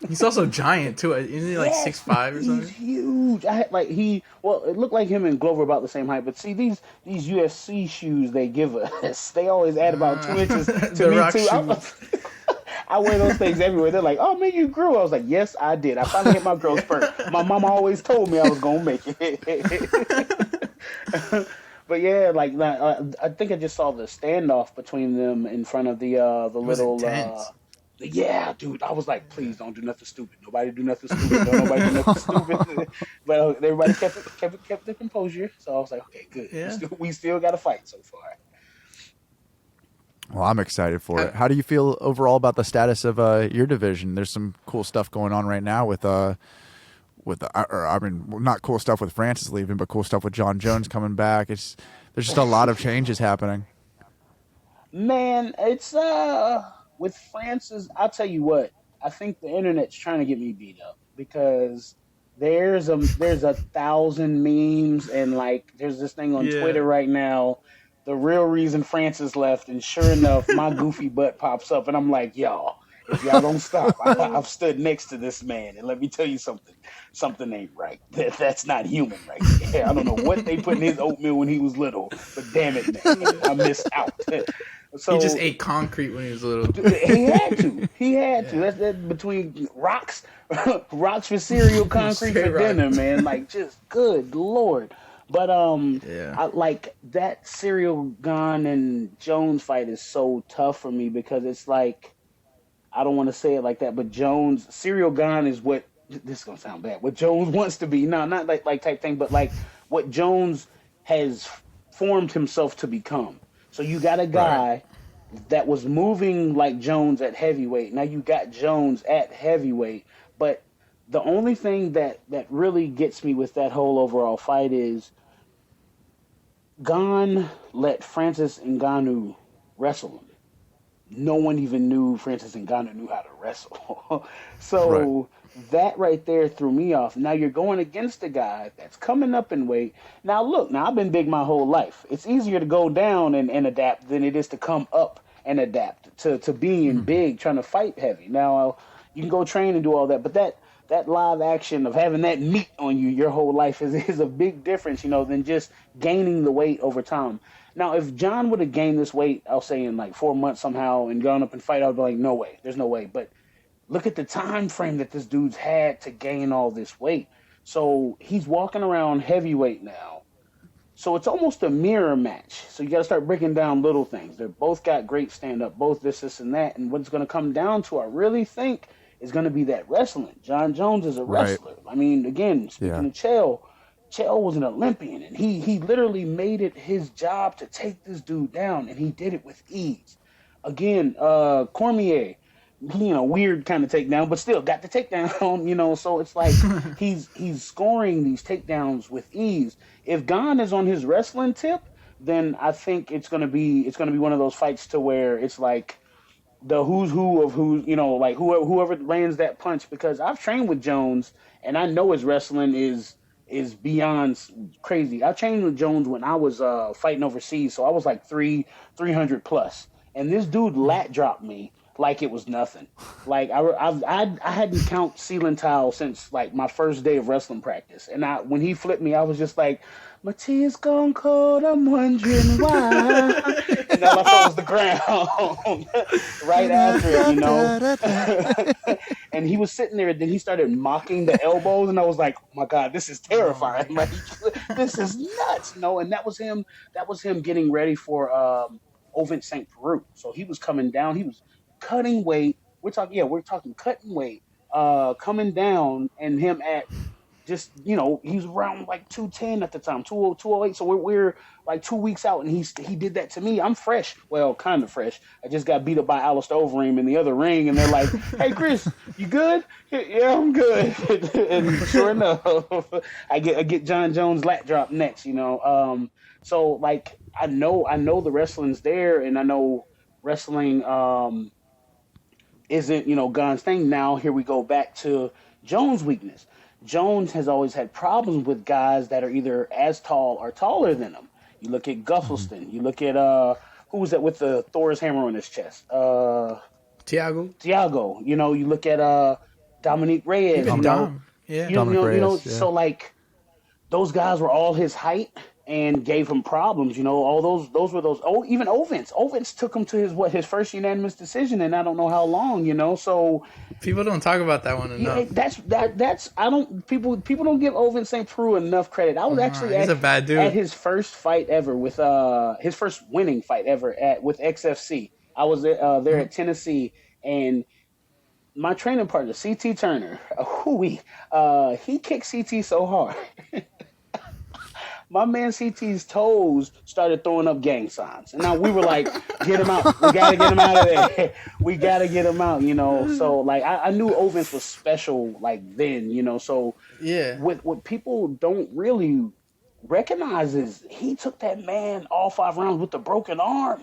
He's also giant too. Isn't he 6'5" or something? He's huge. It looked like him and Glover about the same height. But see, these UFC shoes they give us, they always add about 2 inches to me too. I wear those things everywhere. They're like, oh man, you grew. I was like, yes, I did. I finally hit my growth spurt. My mama always told me I was gonna make it. But yeah, I think I just saw the standoff between them in front of the little. Yeah, dude, I was like, please don't do nothing stupid. Nobody do nothing stupid. Don't nobody do nothing stupid. But everybody kept their composure. So I was like, okay, good. Yeah. We still got to fight so far. Well, I'm excited for it. How do you feel overall about the status of your division? There's some cool stuff going on right now with not cool stuff with Francis leaving, but cool stuff with John Jones coming back. There's just a lot of changes happening. Man, it's with Francis, I'll tell you what, I think the internet's trying to get me beat up because there's 1,000 memes and there's this thing on Twitter right now, the real reason Francis left, and sure enough, my goofy butt pops up and I'm like, y'all, if y'all don't stop, I've stood next to this man and let me tell you something ain't right. That's not human right there. I don't know what they put in his oatmeal when he was little, but damn it, man, I missed out. So, he just ate concrete when he was little. He had to. That's between rocks for cereal, concrete for dinner, man. Just good Lord. But I that Serial Gun and Jones fight is so tough for me because it's I don't want to say it like that, but Serial Gun is what this is gonna sound bad. What Jones wants to be, no, not like type thing, but what Jones has formed himself to become. So you got a guy that was moving like Jones at heavyweight. Now you got Jones at heavyweight, but The only thing that really gets me with that whole overall fight is Gon let Francis Ngannou wrestle him. No one even knew Francis Ngannou knew how to wrestle. Right. So that right there threw me off. Now you're going against a guy that's coming up in weight. Now look, now I've been big my whole life. It's easier to go down and adapt than it is to come up and adapt to being big, trying to fight heavy. Now you can go train and do all that, but that live action of having that meat on you your whole life is a big difference, than just gaining the weight over time. Now, if John would have gained this weight, I'll say in like 4 months somehow and gone up and fight, I'd be like, no way, there's no way. But look at the time frame that this dude's had to gain all this weight. So he's walking around heavyweight now. So it's almost a mirror match. So you got to start breaking down little things. They're both got great stand-up, both this, and that. And what it's going to come down to, I really think, is going to be that wrestling. John Jones is a wrestler. I mean, again, speaking of Chael was an Olympian, and he literally made it his job to take this dude down, and he did it with ease. Again, Cormier, weird kind of takedown, but still got the takedown, so it's like he's scoring these takedowns with ease. If Gon is on his wrestling tip, then I think it's gonna be one of those fights to where it's like the who's who of who, like whoever lands that punch, because I've trained with Jones and I know his wrestling is beyond crazy. I trained with Jones when I was fighting overseas, so I was like 300 plus, and this dude lat dropped me like it was nothing. Like I hadn't count ceiling tile since like my first day of wrestling practice, and when he flipped me, I was just like, my tea is gone cold, I'm wondering why. And all I saw was the ground right after it, And he was sitting there, and then he started mocking the elbows, and I was like, oh my God, this is terrifying. Like, this is nuts, And that was him getting ready for Ovent St. Peru. So he was coming down, he was cutting weight. We're talking cutting weight, coming down, and him at just, he was around like 210 at the time, 208. So we're like 2 weeks out, and he did that to me. I'm fresh. Well, kind of fresh. I just got beat up by Alistair Overeem in the other ring, and they're like, hey, Chris, you good? Yeah, I'm good. And sure enough, I get John Jones lat drop next, So like, I know the wrestling's there, and I know wrestling isn't, Gon's thing. Now here we go back to Jones' weakness. Jones has always had problems with guys that are either as tall or taller than him. You look at Guffelston. You look at who was that with the Thor's hammer on his chest? Tiago. You look at Dominique Reyes. Even Dom. Yeah. Dominic Reyes, yeah. So like those guys were all his height and gave him problems. All those were those. Oh, even Ovens. Ovens took him to his first unanimous decision, and I don't know how long. So people don't talk about that one enough. People don't give Ovens St. Peru enough credit. I was actually he's a bad dude. At his first fight ever with his first winning fight ever with XFC. I was there at Tennessee, and my training partner CT Turner, he kicked CT so hard. My man CT's toes started throwing up gang signs. And now we were like, get him out. We got to get him out of there. We got to get him out, So, like, I knew Ovens was special, like, then, So, yeah. What people don't really recognize is he took that man all 5 rounds with a broken arm.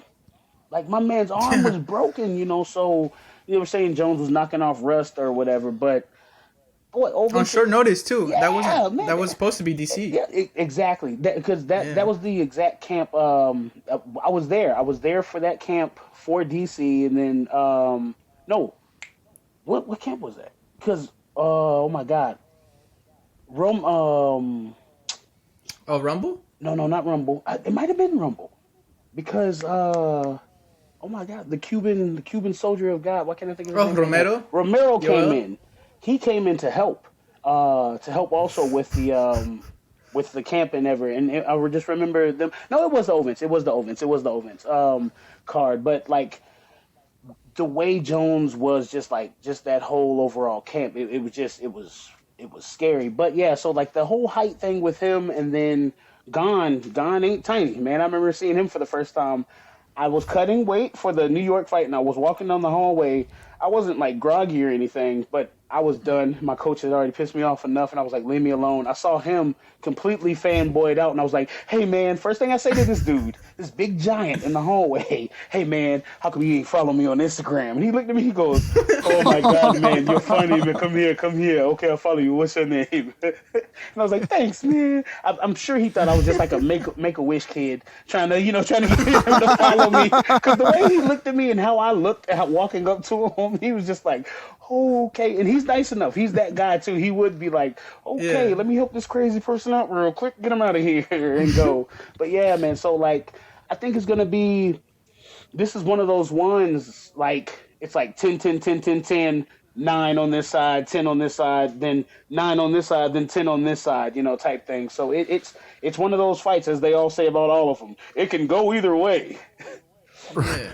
Like, my man's arm was broken, So, you were saying Jones was knocking off rust or whatever, but... Boy, on short notice too. Yeah, that was supposed to be DC. Yeah, exactly. Because that was the exact camp. I was there. I was there for that camp for DC, and then no, what camp was that? Because oh my God, Rumble? No, not Rumble. It might have been Rumble, because oh my God, the Cuban soldier of God. Why can't I think of his name? Romero. Romero came in. He came in to help also with the camp and ever. And I would just remember them. No, it was the Ovens card. But like the way Jones was just that whole overall camp, it was scary. But yeah, so like the whole height thing with him, and then Gon ain't tiny, man. I remember seeing him for the first time. I was cutting weight for the New York fight, and I was walking down the hallway. I wasn't like groggy or anything, but I was done. My coach had already pissed me off enough, and I was like, leave me alone. I saw him completely fanboyed out, and I was like, hey, man, first thing I say to this dude, this big giant in the hallway, hey, man, how come you ain't follow me on Instagram? And he looked at me, he goes, oh, my God, man, you're funny, man. Come here. Okay, I'll follow you. What's your name? And I was like, thanks, man. I'm sure he thought I was just like a make-a-wish kid trying to get him to follow me. Because the way he looked at me and how I looked at walking up to him, he was just like, okay. And he's nice enough. He's that guy, too. He would be like, okay, let me help this crazy person out real quick. Get him out of here and go. But, yeah, man, so, like, I think it's going to be – this is one of those ones, like, it's like 10, 10, 10, 10, 10, 9 on this side, 10 on this side, then 9 on this side, then 10 on this side, type thing. So it's one of those fights, as they all say about all of them. It can go either way. Yeah.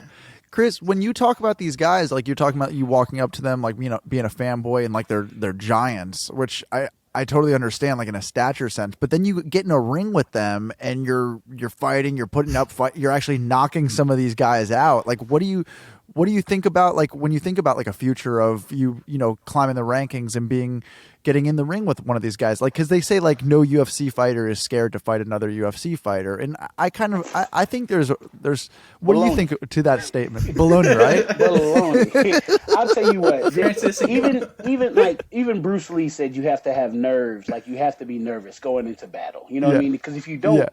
Chris, when you talk about these guys, like you're talking about you walking up to them, like, being a fanboy and like they're giants, which I totally understand, like in a stature sense, but then you get in a ring with them and you're fighting, you're putting up you're actually knocking some of these guys out. Like, what do you think about, like, when you think about like a future of you climbing the rankings and getting in the ring with one of these guys? Like, because they say like no UFC fighter is scared to fight another UFC fighder, and I think there's what do you think to that statement? Baloney, right? Baloney. I'll tell you what. Even Bruce Lee said you have to have nerves. Like, you have to be nervous going into battle. You know what I mean? Because if you don't,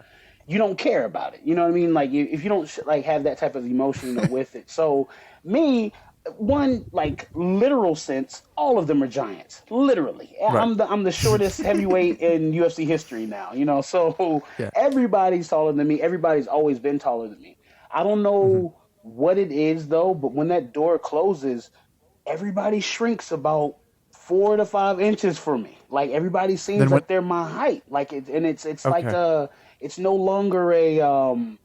you don't care about it. You know what I mean? Like, if you don't like have that type of emotion with it. So me, one, like, literal sense, all of them are giants. Literally. Right. I'm the shortest heavyweight in UFC history now, so everybody's taller than me. Everybody's always been taller than me. I don't know what it is, though, but when that door closes, everybody shrinks about 4 to 5 inches for me. Like, everybody seems like they're my height. Like, it's like it's no longer a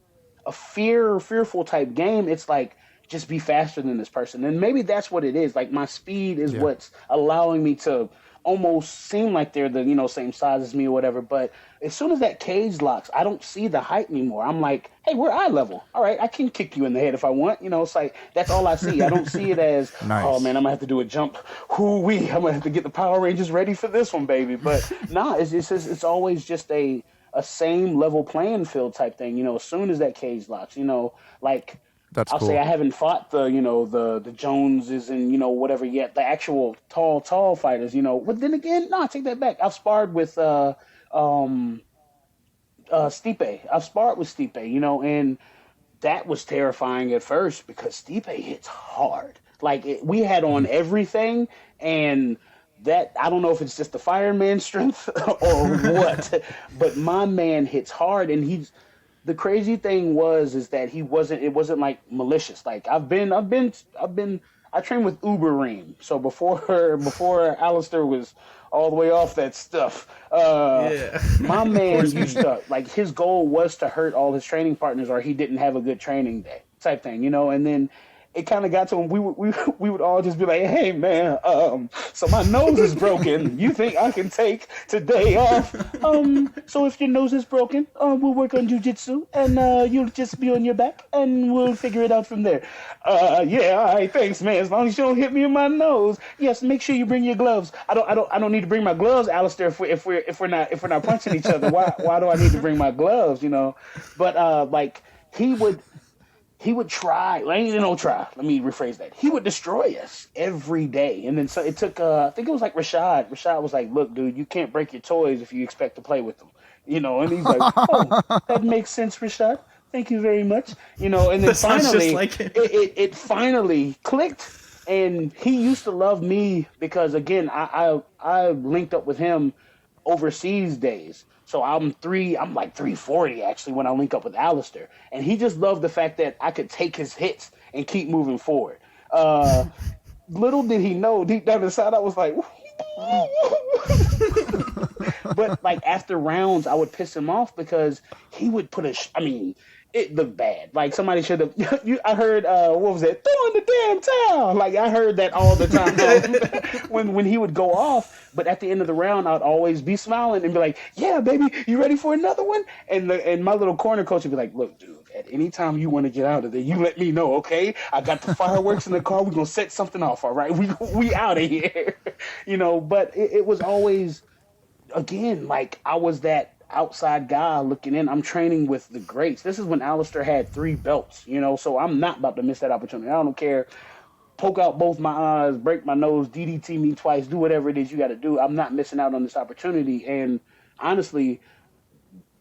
fearful type game. It's like, just be faster than this person. And maybe that's what it is. Like, my speed is what's allowing me to almost seem like they're the, same size as me or whatever. But as soon as that cage locks, I don't see the height anymore. I'm like, hey, we're eye level. All right, I can kick you in the head if I want. It's like, that's all I see. I don't see it as, oh, man, I'm going to have to do a jump. Hoo-wee, I'm going to have to get the Power Rangers ready for this one, baby. But, it's always just a same level playing field type thing, as soon as that cage locks, like, that's I'll cool. say I haven't fought the Joneses and whatever yet, the actual tall fighters, But then again, no, I take that back. I've sparred with Stipe. I've sparred with Stipe, and that was terrifying at first because Stipe hits hard. Like, we had on everything, and that, I don't know if it's just the fireman strength or what, but my man hits hard, and the crazy thing is that it wasn't like malicious. Like, I trained with Overeem. So before Alistair was all the way off that stuff, my man used to, like, his goal was to hurt all his training partners or he didn't have a good training day type thing, and then it kind of got to him. We would all just be like, hey, man, so my nose is broken. You think I can take today off? So if your nose is broken, we'll work on jujitsu, and you'll just be on your back, and we'll figure it out from there. Yeah, all right, thanks, man. As long as you don't hit me in my nose. Yes, make sure you bring your gloves. I don't need to bring my gloves, Alistair. If we're not punching each other, why do I need to bring my gloves? But like, he would try. Let me rephrase that. He would destroy us every day. And then so it took, I think it was like Rashad. Rashad was like, look, dude, you can't break your toys if you expect to play with them. And he's like, oh, that makes sense, Rashad. Thank you very much. And then finally, it finally clicked. And he used to love me because, again, I linked up with him overseas days. So I'm like 340 actually when I link up with Alistair. And he just loved the fact that I could take his hits and keep moving forward. Little did he know, deep down inside, I was like, But like after rounds, I would piss him off because he would put I mean, it looked bad. Like somebody should have. I heard what was it? Throw in the damn towel. Like I heard that all the time when he would go off. But at the end of the round, I'd always be smiling and be like, "Yeah, baby, you ready for another one?" And my little corner coach would be like, "Look, dude, at any time you want to get out of there, you let me know, okay? I got the fireworks in the car. We're gonna set something off, all right? We out of here." But it was always, again, like I was that outside guy looking in. I'm training with the greats. This is when Alistair had 3 belts, so I'm not about to miss that opportunity. I don't care. Poke out both my eyes, break my nose, DDT me twice, do whatever it is you got to do. I'm not missing out on this opportunity. And honestly,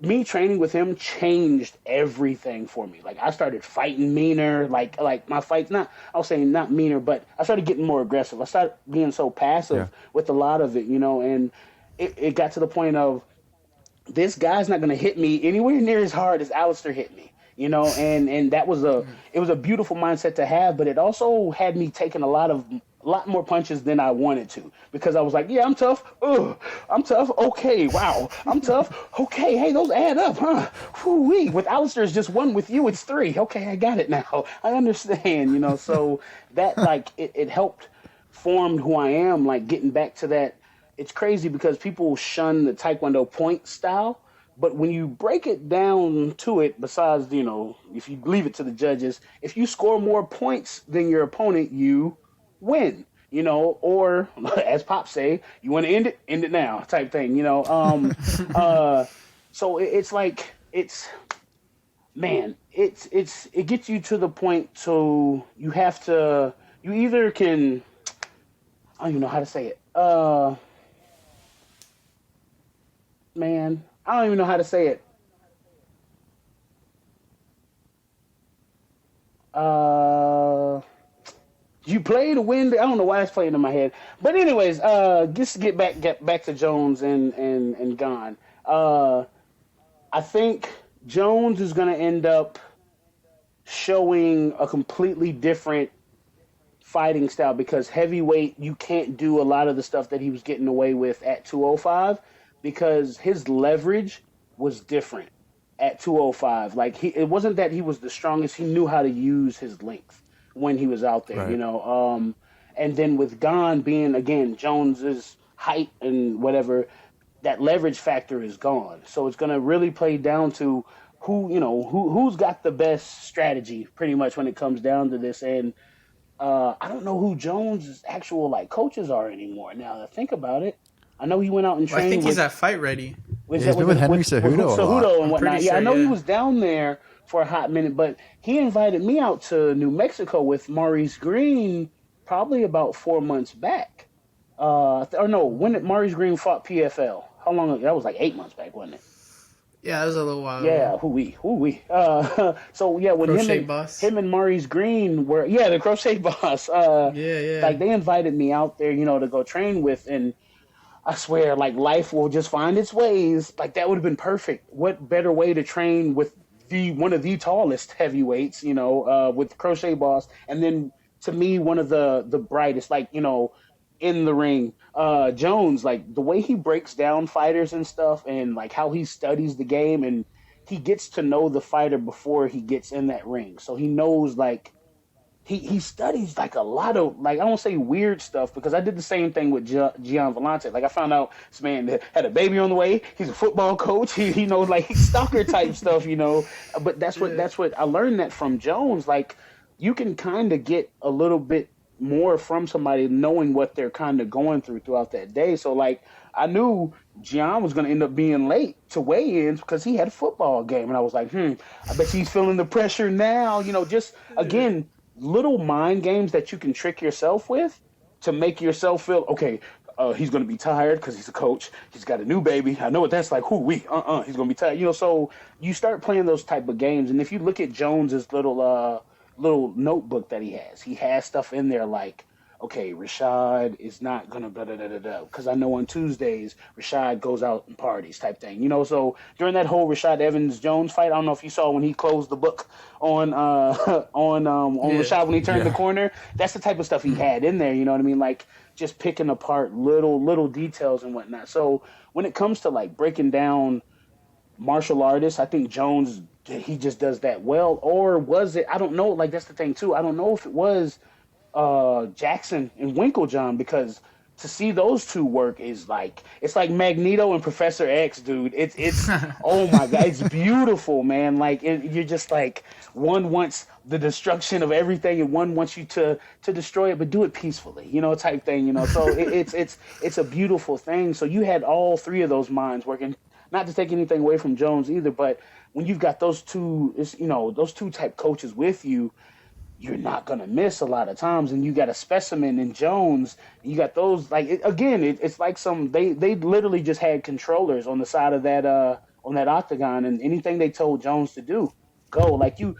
me training with him changed everything for me. Like I started fighting meaner, like my fights, I'll say not meaner, but I started getting more aggressive. I started being so passive with a lot of it, and it got to the point of this guy's not going to hit me anywhere near as hard as Alistair hit me, and that was it was a beautiful mindset to have, but it also had me taking a lot more punches than I wanted to, because I was like, yeah, I'm tough. Ugh, I'm tough. Okay, wow, I'm tough. Okay, hey, those add up, huh? Whoo-wee. With Alistair, it's just 1. With you, it's 3. Okay, I got it now. I understand, So that, like, it helped formed who I am, like, getting back to that. It's crazy because people shun the Taekwondo point style, but when you break it down to it, besides, if you leave it to the judges, if you score more points than your opponent, you win, or as Pop say, you want to end it now type thing, so it's like, it gets you to the point, so you either can, I don't even know how to say it. I don't even know how to say it. You play to win. I don't know why it's playing in my head. But anyways, just to get back to Jones and Gane. I think Jones is going to end up showing a completely different fighting style, because heavyweight, you can't do a lot of the stuff that he was getting away with at 205, because his leverage was different at 205. Like it wasn't that he was the strongest. He knew how to use his length when he was out there, right. And then with Gane being, again, Jones's height and whatever, that leverage factor is gone. So it's going to really play down to who's got the best strategy, pretty much, when it comes down to this. And I don't know who Jones' actual coaches are anymore. Now that I think about it, I know he went out and trained. I think he's at Fight Ready. He's been with Henry Cejudo and whatnot. Sure, I know he was down there for a hot minute, but he invited me out to New Mexico with Maurice Green probably about 4 months back. Or no, when did Maurice Green fought PFL? How long ago? That was like 8 months back, wasn't it? Yeah, it was a little while. Yeah, hoo-wee. So yeah, when him and Maurice Green were, the crochet boss. Yeah. Like they invited me out there, to go train with, and I swear, life will just find its ways. Like that would have been perfect. What better way to train with one of the tallest heavyweights, with crochet boss, and then to me one of the brightest, in the ring. Jones, the way he breaks down fighters and stuff, and how he studies the game, and he gets to know the fighter before he gets in that ring. So he knows he studies a lot of I don't say weird stuff, because I did the same thing with Gian Vellante. I found out this man had a baby on the way. He's a football coach. He knows stalker type stuff, But that's what I learned that from Jones. You can kind of get a little bit more from somebody knowing what they're kind of going throughout that day. So I knew Gian was going to end up being late to weigh-ins because he had a football game, and I was like, I bet he's feeling the pressure now. Just again, little mind games that you can trick yourself with to make yourself feel okay. He's going to be tired because he's a coach. He's got a new baby. I know what that's like. He's going to be tired. So you start playing those type of games, and if you look at Jones's little notebook that he has stuff in there okay, Rashad is not gonna da da da da da because I know on Tuesdays Rashad goes out and parties type thing, you know. So during that whole Rashad Evans Jones fight, I don't know if you saw when he closed the book on on Yeah. Rashad when he turned the corner. That's the type of stuff he had in there, you know what I mean? Like just picking apart little details and whatnot. So when it comes to like breaking down martial artists, I think Jones he just does that well. Or was it? I don't know. Like that's the thing too. I don't know if it was Jackson and Winklejohn because to see those two work is like it's like Magneto and Professor X, dude. It's oh my god, it's beautiful, man. Like you're just like one wants the destruction of everything and one wants you to destroy it, but do it peacefully, you know, type thing, you know. So it's a beautiful thing. So you had all three of those minds working. Not to take anything away from Jones either, but when you've got those two, you know, those two type coaches with you, you're not gonna miss a lot of times. And you got a specimen in Jones. You got those like it's like some they literally just had controllers on the side of that on that octagon, and anything they told Jones to do, go like you.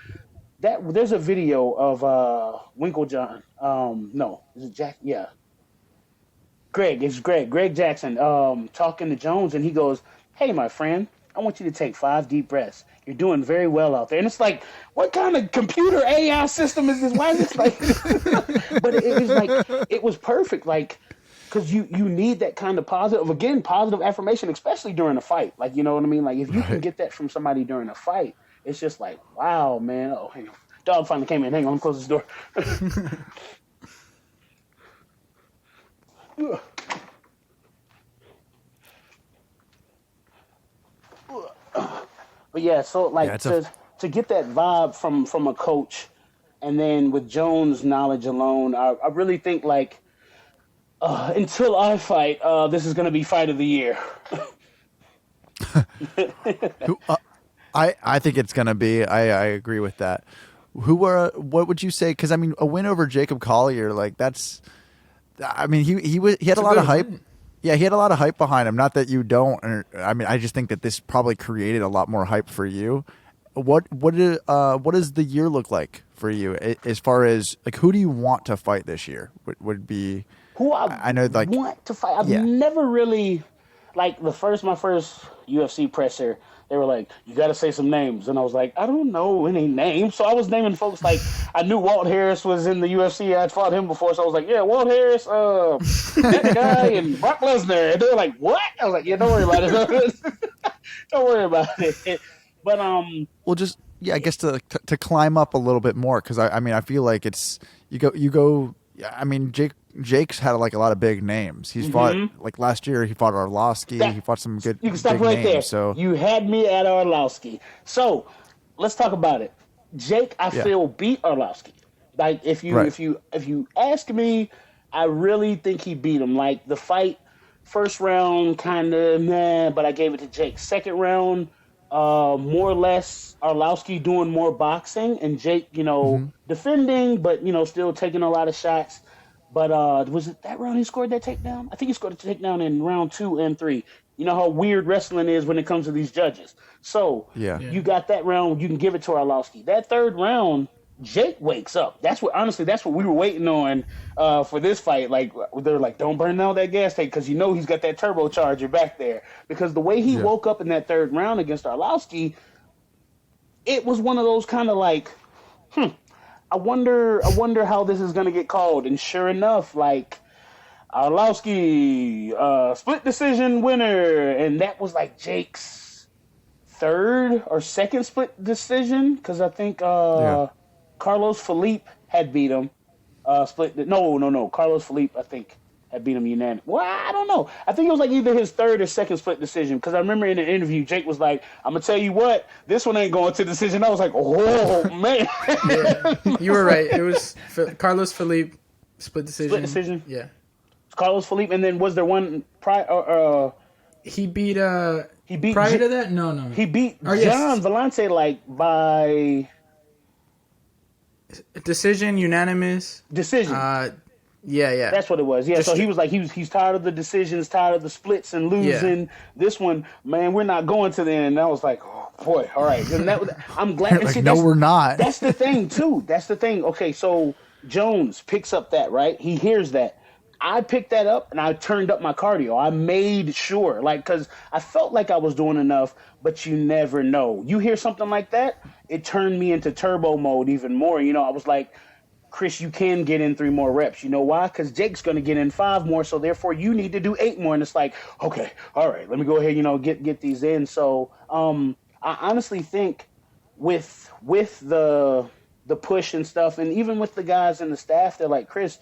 That there's a video of Winklejohn. No, is it Jack? Yeah, Greg Jackson, talking to Jones, and he goes, "Hey, my friend, I want you to take 5 deep breaths. You're doing very well out there." And it's like, what kind of computer AI system is this? Why is this like? But it was like, it was perfect, like, because you need that kind of positive affirmation, especially during a fight. Like, you know what I mean? Like, if you can get that from somebody during a fight, it's just like, wow, man. Oh, hang on. Dog finally came in. Hang on, let me close this door. But yeah, so like to get that vibe from a coach, and then with Jones' knowledge alone, I really think like until I fight, this is going to be fight of the year. I think it's gonna be. I agree with that. What would you say? Because I mean, a win over Jacob Collier, like that's. I mean, he had a lot of hype. Yeah, he had a lot of hype behind him. Not that you don't. I mean, I just think that this probably created a lot more hype for you. What does the year look like for you as far as like who do you want to fight this year? Would be who I know like want to fight. I've never really like my first UFC presser. They were like, "You got to say some names," and I was like, "I don't know any names." So I was naming folks like I knew Walt Harris was in the UFC. I'd fought him before, so I was like, "Yeah, Walt Harris, that guy, and Brock Lesnar." And they were like, "What?" I was like, "Yeah, don't worry about it. Don't worry about it." But well, just I guess to climb up a little bit more because I mean I feel like it's you go. I mean Jake's had like a lot of big names. He's fought like last year. He fought Arlovsky. He fought some good. You can stop big right names, there. So you had me at Arlovsky. So let's talk about it. Jake, I feel beat Arlovsky. Like if you ask me, I really think he beat him. Like the fight, first round kind of meh, but I gave it to Jake. Second round, more or less Arlovsky doing more boxing and Jake, defending, but still taking a lot of shots. But was it that round he scored that takedown? I think he scored a takedown in round 2 and 3. You know how weird wrestling is when it comes to these judges. So you got that round, you can give it to Arlovsky. That third round, Jake wakes up. That's what we were waiting on for this fight. Like they're like, don't burn down that gas tank because he's got that turbocharger back there. Because the way he woke up in that third round against Arlovsky, it was one of those kind of like, I wonder how this is gonna get called. And sure enough, like Arlovsky, split decision winner, and that was like Jake's third or second split decision because I think Carlos Felipe had beat him. Carlos Felipe I think had beat him unanimous. Well, I don't know. I think it was like either his third or second split decision because I remember in an interview Jake was like, "I'm gonna tell you what, this one ain't going to decision." I was like, "Oh man." Yeah, you were right. It was Carlos Felipe split decision. Split decision. Yeah. Carlos Felipe, and then was there one prior? He beat prior to that. No. He beat John Vellante like by decision, unanimous decision. Yeah. That's what it was. Yeah, so he was like, he's tired of the decisions, tired of the splits and losing. Yeah. This one, man, we're not going to the end. And I was like, oh boy, all right. And I'm glad. Like, no, we're not. That's the thing too. That's the thing. Okay, so Jones picks up that, right? He hears that. I picked that up and I turned up my cardio. I made sure, like, because I felt like I was doing enough, but you never know. You hear something like that, it turned me into turbo mode even more. I was like, Chris, you can get in 3 more reps. You know why? Because Jake's going to get in 5 more, so therefore you need to do 8 more. And it's like, okay, all right, let me go ahead, get these in. So I honestly think with the push and stuff, and even with the guys and the staff, they're like, Chris,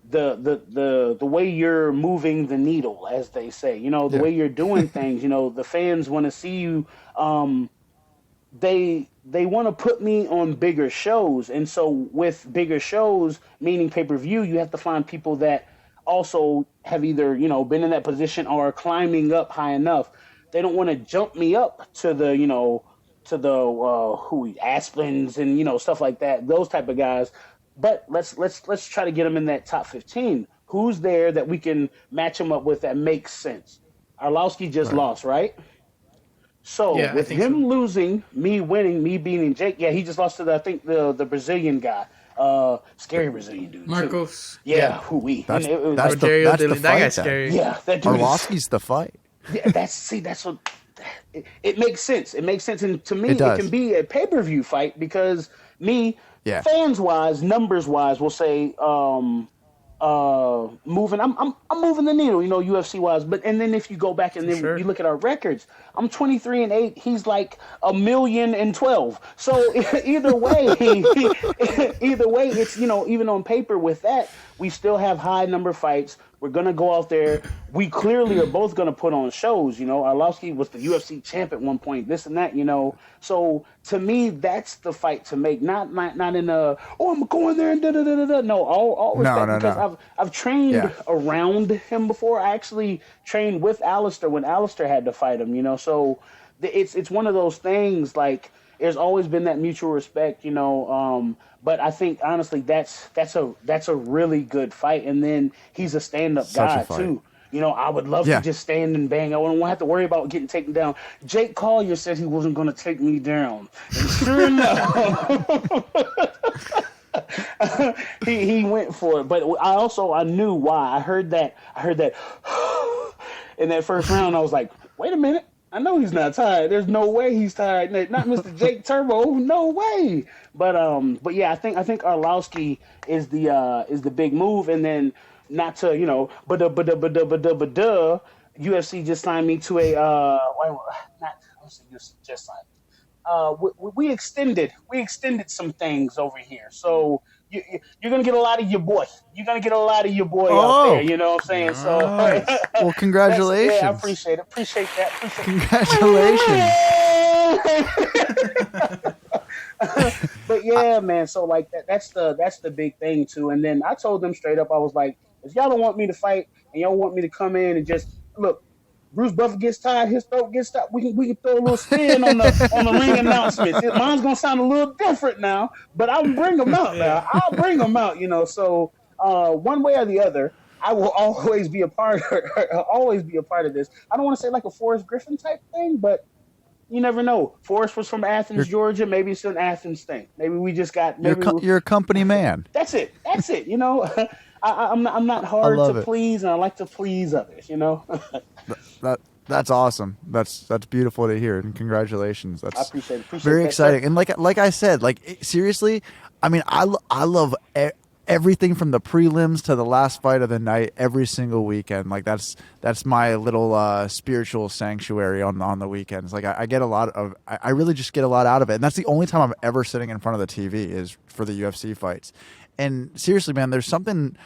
the way you're moving the needle, as they say, the way you're doing things, the fans want to see you. They want to put me on bigger shows, and so with bigger shows, meaning pay-per-view, you have to find people that also have either been in that position or are climbing up high enough. They don't want to jump me up to the who Aspens and stuff like that, those type of guys. But let's try to get them in that top 15. Who's there that we can match them up with that makes sense? Arlovsky just lost, right? So with him losing, me winning, me beating Jake, he just lost to I think the Brazilian guy, scary Brazilian dude. Marcos. Too. Yeah, who we? That's Rogerio the that fight. guy's scary. Yeah, that dude. Arlovsky's the fight. Yeah, that's what. It makes sense. It makes sense, and to me, it does. can be a pay-per-view fight because fans wise, numbers wise, will say moving. I'm moving the needle, UFC wise. But and then if you go back and then you look at our records, I'm 23-8. He's like 1,000,012. So either way, it's even on paper with that, we still have high number fights. We're gonna go out there. We clearly are both gonna put on shows. Arlovsky was the UFC champ at one point. This and that. So to me, that's the fight to make. Not in I'm going there and da da da da. No, all respect because I've trained around him before. I actually trained with Alistair when Alistair had to fight him. So it's one of those things. Like there's always been that mutual respect. But I think honestly, that's a really good fight. And then he's a stand-up guy too. I would love to just stand and bang. I wouldn't have to worry about getting taken down. Jake Collier said he wasn't going to take me down. And sure enough, he went for it. But I knew why. I heard that in that first round. I was like, wait a minute. I know he's not tired. There's no way he's tired. Not Mr. Jake Turbo. No way. But yeah, I think Arlovsky is the big move, and then not to UFC just signed me to a UFC just signed. We extended some things over here, so you're gonna get a lot of your boy. You're gonna get a lot of your boy out there. You know what I'm saying? Nice. So, well, congratulations. I appreciate it. Congratulations. But yeah, man. So like that's the big thing too. And then I told them straight up, I was like, if y'all don't want me to fight and y'all want me to come in and just look, Bruce Buffer gets tired, his throat gets stopped. We can throw a little spin on the ring announcements. Mine's gonna sound a little different now, but I'll bring them out now. I'll bring them out, So one way or the other, I will always be a part of this. I don't want to say like a Forrest Griffin type thing, but you never know. Forrest was from Athens, Georgia. Maybe it's an Athens thing. Maybe we just got. You're a company man. That's it. I'm not hard to please, and I like to please others. That's awesome. That's beautiful to hear, and congratulations. That's I appreciate very exciting. And like I said, seriously, I mean, I love everything from the prelims to the last fight of the night every single weekend. Like that's my little spiritual sanctuary on the weekends. Like I get a lot of, I really just get a lot out of it. And that's the only time I'm ever sitting in front of the TV is for the UFC fights. And seriously, man, there's something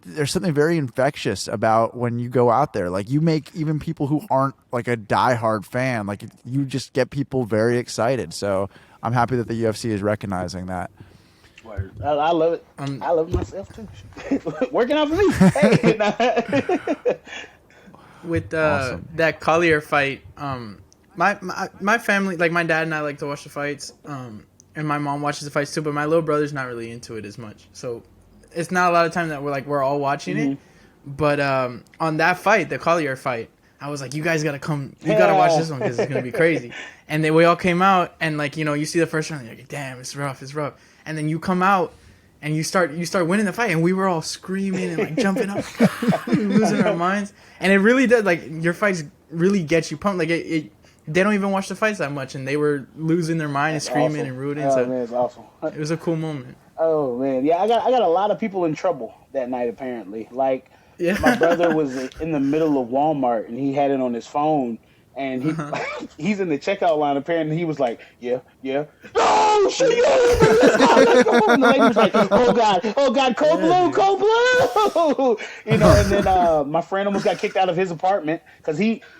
very infectious about when you go out there. Like you make even people who aren't like a diehard fan, like you just get people very excited. So I'm happy that the UFC is recognizing that. I love it. I love it myself too. Working out for me. Hey, with awesome. That Collier fight, my family, like my dad and I like to watch the fights, and my mom watches the fights too. But my little brother's not really into it as much, so it's not a lot of time that we're all watching it. But on that fight, the Collier fight, I was like, you guys gotta come, you gotta watch this one because it's gonna be crazy. And then we all came out, and you see the first round, you're like, damn, it's rough. And then you come out, and you start winning the fight, and we were all screaming and like jumping up, losing our minds. And it really did, like, your fights really get you pumped. Like they don't even watch the fights that much, and they were losing their mind and screaming awesome. and rooting. Oh, So man, it's awesome. it was a cool moment. Oh man, yeah, I got a lot of people in trouble that night apparently. Like Yeah. my brother was in the middle of Walmart and he had it on his phone and he's in the checkout line apparently. He was like, yeah. Oh shit! And the lady was like, oh god, cold blue. You know, and then my friend almost got kicked out of his apartment because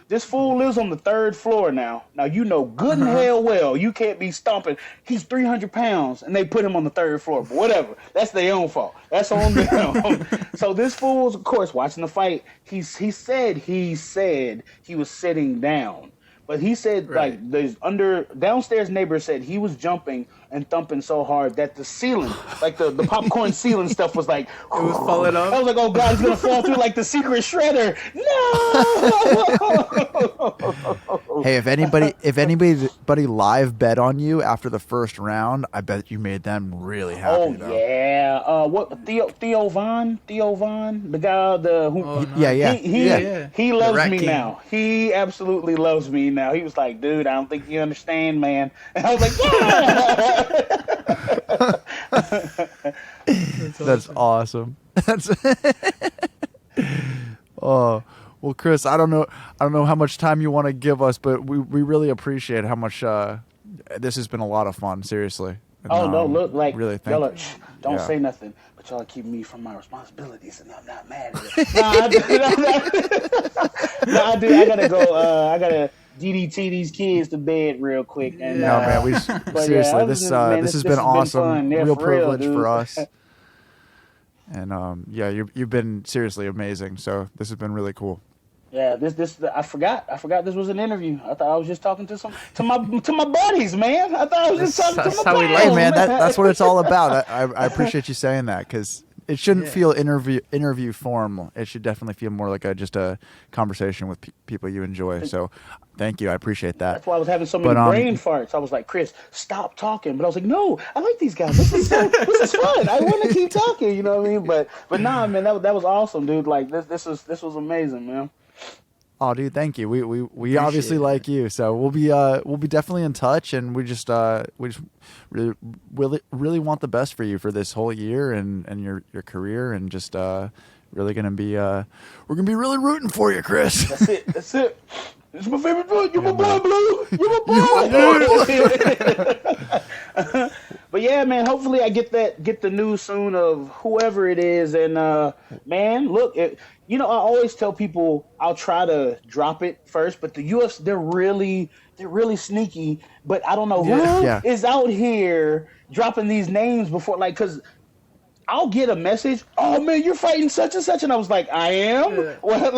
this fool lives on the 3rd floor now. Now you know good and hell well you can't be stomping. He's 300 pounds and they put him on the 3rd floor. But whatever, that's their own fault. That's on them. So this fool's, of course, watching the fight. He said he was sitting down. But he said, Right. like, downstairs neighbor said he was jumping and thumping so hard that the ceiling, like the popcorn ceiling stuff was like, It was falling off. I was like, oh God, he's going to fall through like the secret shredder. No! Hey, if anybody live bet on you after the first round, I bet you made them really happy. Oh, though. yeah. What, Theo Von, the guy, who, Oh, no. Yeah. he The loves Rat me King. now. He absolutely loves me now. He was like, dude, I don't think you understand, man. And I was like, yeah. That's awesome. Oh, well, Chris, I don't know how much time you want to give us, but we really appreciate how much this has been a lot of fun. Seriously. And, Oh no! Look, like really thank y'all you. don't Yeah. say nothing, but y'all keep me from my responsibilities, and I'm not mad at it. I do. I gotta go. I gotta DDT these kids to bed real quick. And No, man, we but seriously, yeah, this man, this has been awesome. fun. Yeah, real for real, privilege dude. for us. And yeah, you've been seriously amazing. So this has been really cool. Yeah, this I forgot this was an interview. I thought I was just talking to my buddies, man. I thought I was just talking That's to my how we pals, like Hey, man, that's what it's all about. I appreciate you saying that because it shouldn't feel interview form. It should definitely feel more like just a conversation with people you enjoy. So, thank you. I appreciate that. That's why I was having so many But, brain farts. I was like, Chris, stop talking. But I was like, no, I like these guys. This is fun. I want to keep talking. You know what I mean? But nah, man, that was awesome, dude. Like this was amazing, man. Oh, dude, thank you. We obviously like you, so we'll be definitely in touch, and we just really want the best for you for this whole year and your career, and just really gonna be we're gonna be really rooting for you, Chris. That's it. It's my favorite boy. You're my boy, Blue. You're my boy. But yeah, man. Hopefully, I get the news soon of whoever it is. And man, look, I always tell people I'll try to drop it first, but the UFC they're really sneaky. But I don't know who is out here dropping these names before, like, because I'll get a message. Oh man, you're fighting such and such, and I was like, I am. Yeah. What?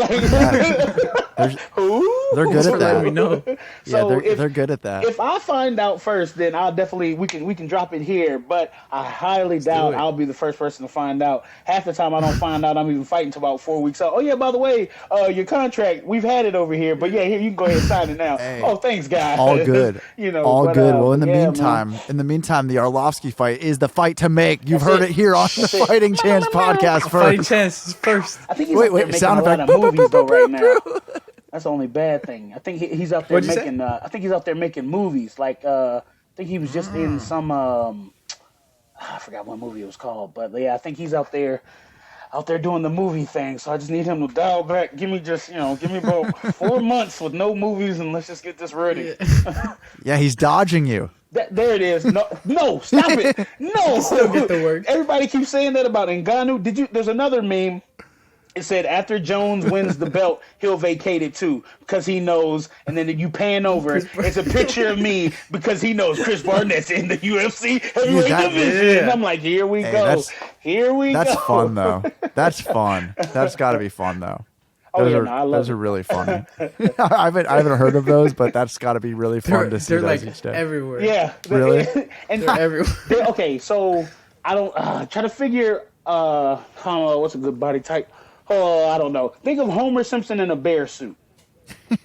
Like, who? They're good at that. We know. So they're good at that. If I find out first, then I'll definitely we can drop it here. But I highly doubt it. I'll be the first person to find out. Half the time I don't find out I'm even fighting until about 4 weeks out. Oh yeah, by the way, your contract, we've had it over here. But yeah, here you can go ahead and sign it now. Hey. Oh, thanks, guys. All good. All but, good. Well, in the yeah, meantime, the Arlovsky fight is the fight to make. You've heard it here on the Fighting Chance podcast Fighting first. chance first. I think he's Wait, out there making sound a lot effect. of movies though right now. That's the only bad thing. I think he's out there What'd you say? making. I think he's out there making movies. Like I think he was just in some. I forgot what movie it was called, but yeah, I think he's out there doing the movie thing. So I just need him to dial back. Give me about 4 months with no movies, and let's just get this ready. Yeah, he's dodging you. There it is. No, stop it. No. Still get the work. Everybody keeps saying that about Ngannou. There's another meme. It said after Jones wins the belt, he'll vacate it too because he knows. And then you pan over, it's a picture of me because he knows Chris Barnett's in the UFC Heavyweight division. yeah. And I'm like, here we go. That's That's fun though. That's fun. That's got to be fun though. Oh, yeah, I love those it. are really funny. I haven't heard of those, but that's got to be really fun to see They're those like each day. everywhere. Yeah. Really? And They're everywhere. okay, so I don't try to figure what's a good body type. Oh, I don't know. Think of Homer Simpson in a bear suit.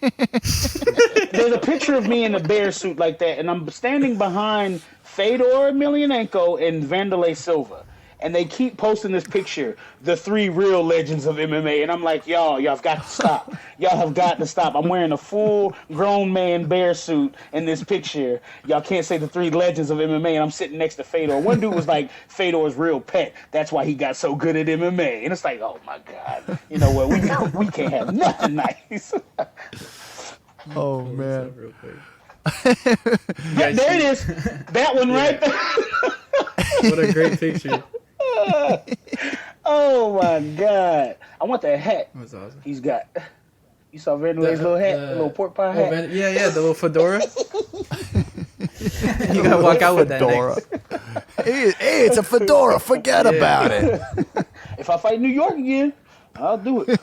There's a picture of me in a bear suit like that, and I'm standing behind Fedor Emelianenko and Vanderlei Silva. and they keep posting this picture, the 3 real legends of MMA, and I'm like, y'all have got to stop. Y'all have got to stop. I'm wearing a full grown man bear suit in this picture. Y'all can't say the 3 legends of MMA, and I'm sitting next to Fedor. One dude was like, Fedor's real pet. That's why he got so good at MMA. And it's like, oh my God. You know what? We can't have nothing nice. Oh man. Real quick. There it is. That one right there. What a great picture. Oh my God. I want that hat. That was awesome. He's got. You saw Vanderlei's little hat? The little pork pie hat? Yeah, the little fedora. You gotta walk out with that next. Hey, it's a fedora. Forget about it. If I fight New York again, I'll do it.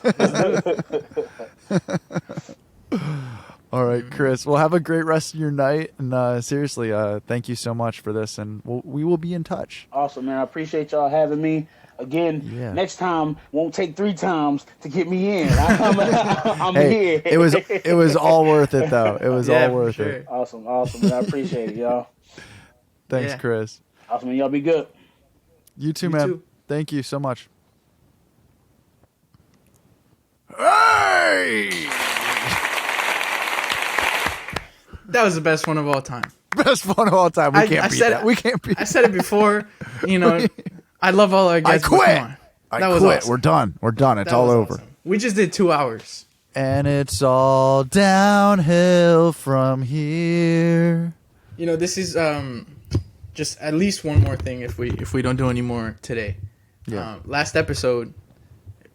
All right, Chris. Well, have a great rest of your night. And seriously, thank you so much for this. And we will be in touch. Awesome, man. I appreciate y'all having me. Again, next time won't take 3 times to get me in. I'm here. It was all worth it, though. It was all worth it. Awesome, man. I appreciate it, y'all. Thanks, Chris. Awesome, man. Y'all be good. You too, man. Too. Thank you so much. Hey! That was the best one of all time. Best one of all time. We can't beat that. We can't beat. I said it before. You know, I love all our guests. I quit. That was quit. Awesome. We're done. We're done. It's all over. Awesome. We just did 2 hours. And it's all downhill from here. You know, this is just at least one more thing if we don't do any more today. Yeah. Last episode,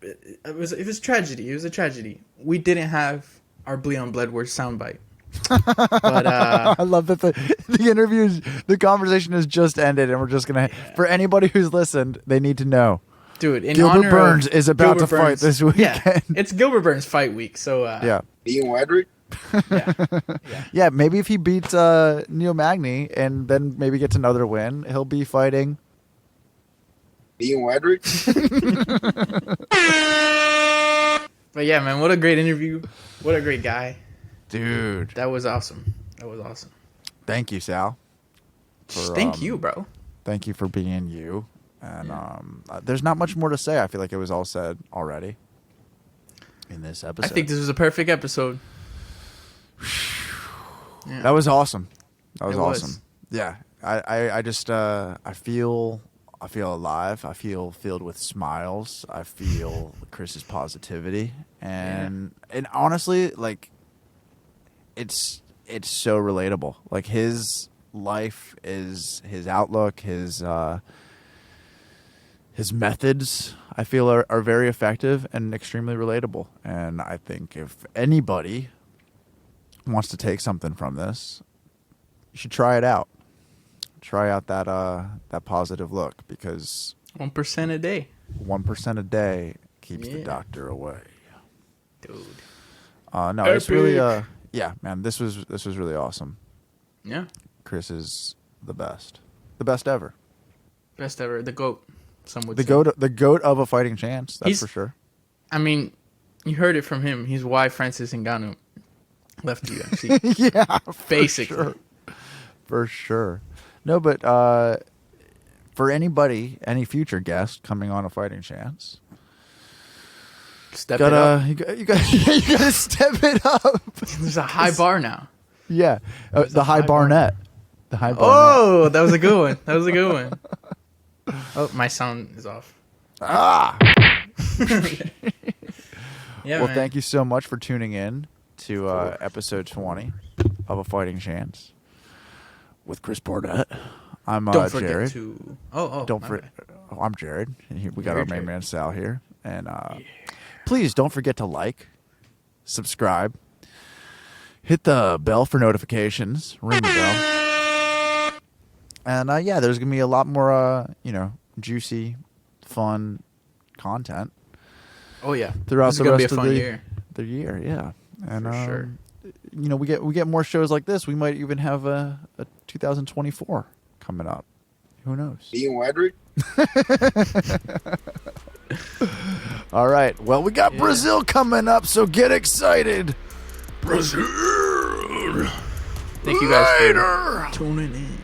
it was tragedy. It was a tragedy. We didn't have our Bleed on Bloodworth soundbite. But I love that the conversation has just ended, and we're just gonna. For anybody who's listened, they need to know. Dude, in Gilbert honor Burns of is about to fight this weekend. Yeah, it's Gilbert Burns fight week, so yeah. Ian Wedrick? Yeah, maybe if he beats Neil Magny and then maybe gets another win, he'll be fighting Ian Wedrick? But yeah, man, what a great interview. What a great guy. Dude. That was awesome. Thank you, Sal. Thank you, bro. Thank you for being you. And there's not much more to say. I feel like it was all said already in this episode. I think this was a perfect episode. That was awesome. That was It awesome. was. Yeah. I just I feel alive. I feel filled with smiles. I feel Chris's positivity. And honestly, like it's so relatable. Like his life is his outlook, his methods, I feel are very effective and extremely relatable. And I think if anybody wants to take something from this, you should try it out. Try out that positive look, because 1% a day. 1% a day keeps the doctor away. Dude. No, it's really man, this was really awesome. Yeah. Chris is the best. The best ever. Best ever. The GOAT, some would The say. the goat of a fighting chance, that's He's- for sure. I mean, you heard it from him. He's why Francis Ngannou left the UFC. Yeah, Basically. For sure. No, but for anybody, any future guest coming on a fighting chance, Step it up. you gotta step it up. There's a high bar now. Yeah, the high Barnett. The high Barnett. Oh, that was a good one. Oh, my sound is off. Ah. Yeah, Well, man. thank you so much for tuning in to episode 20 of A Fighting Chance with Chris Barnett. I'm Don't forget Jared. to. Don't forget. I'm Jared. And we got our main man Sal here, and please don't forget to like, subscribe, hit the bell for notifications, ring the bell, and there's gonna be a lot more juicy, fun content. Oh yeah, Throughout this is the gonna rest be a of fun year. the year, yeah, and For sure. we get more shows like this. We might even have a 2024 coming up. Who knows? Ian Wedrick? All right. Well, we got Brazil coming up, so get excited. Brazil. Thank you guys for tuning in.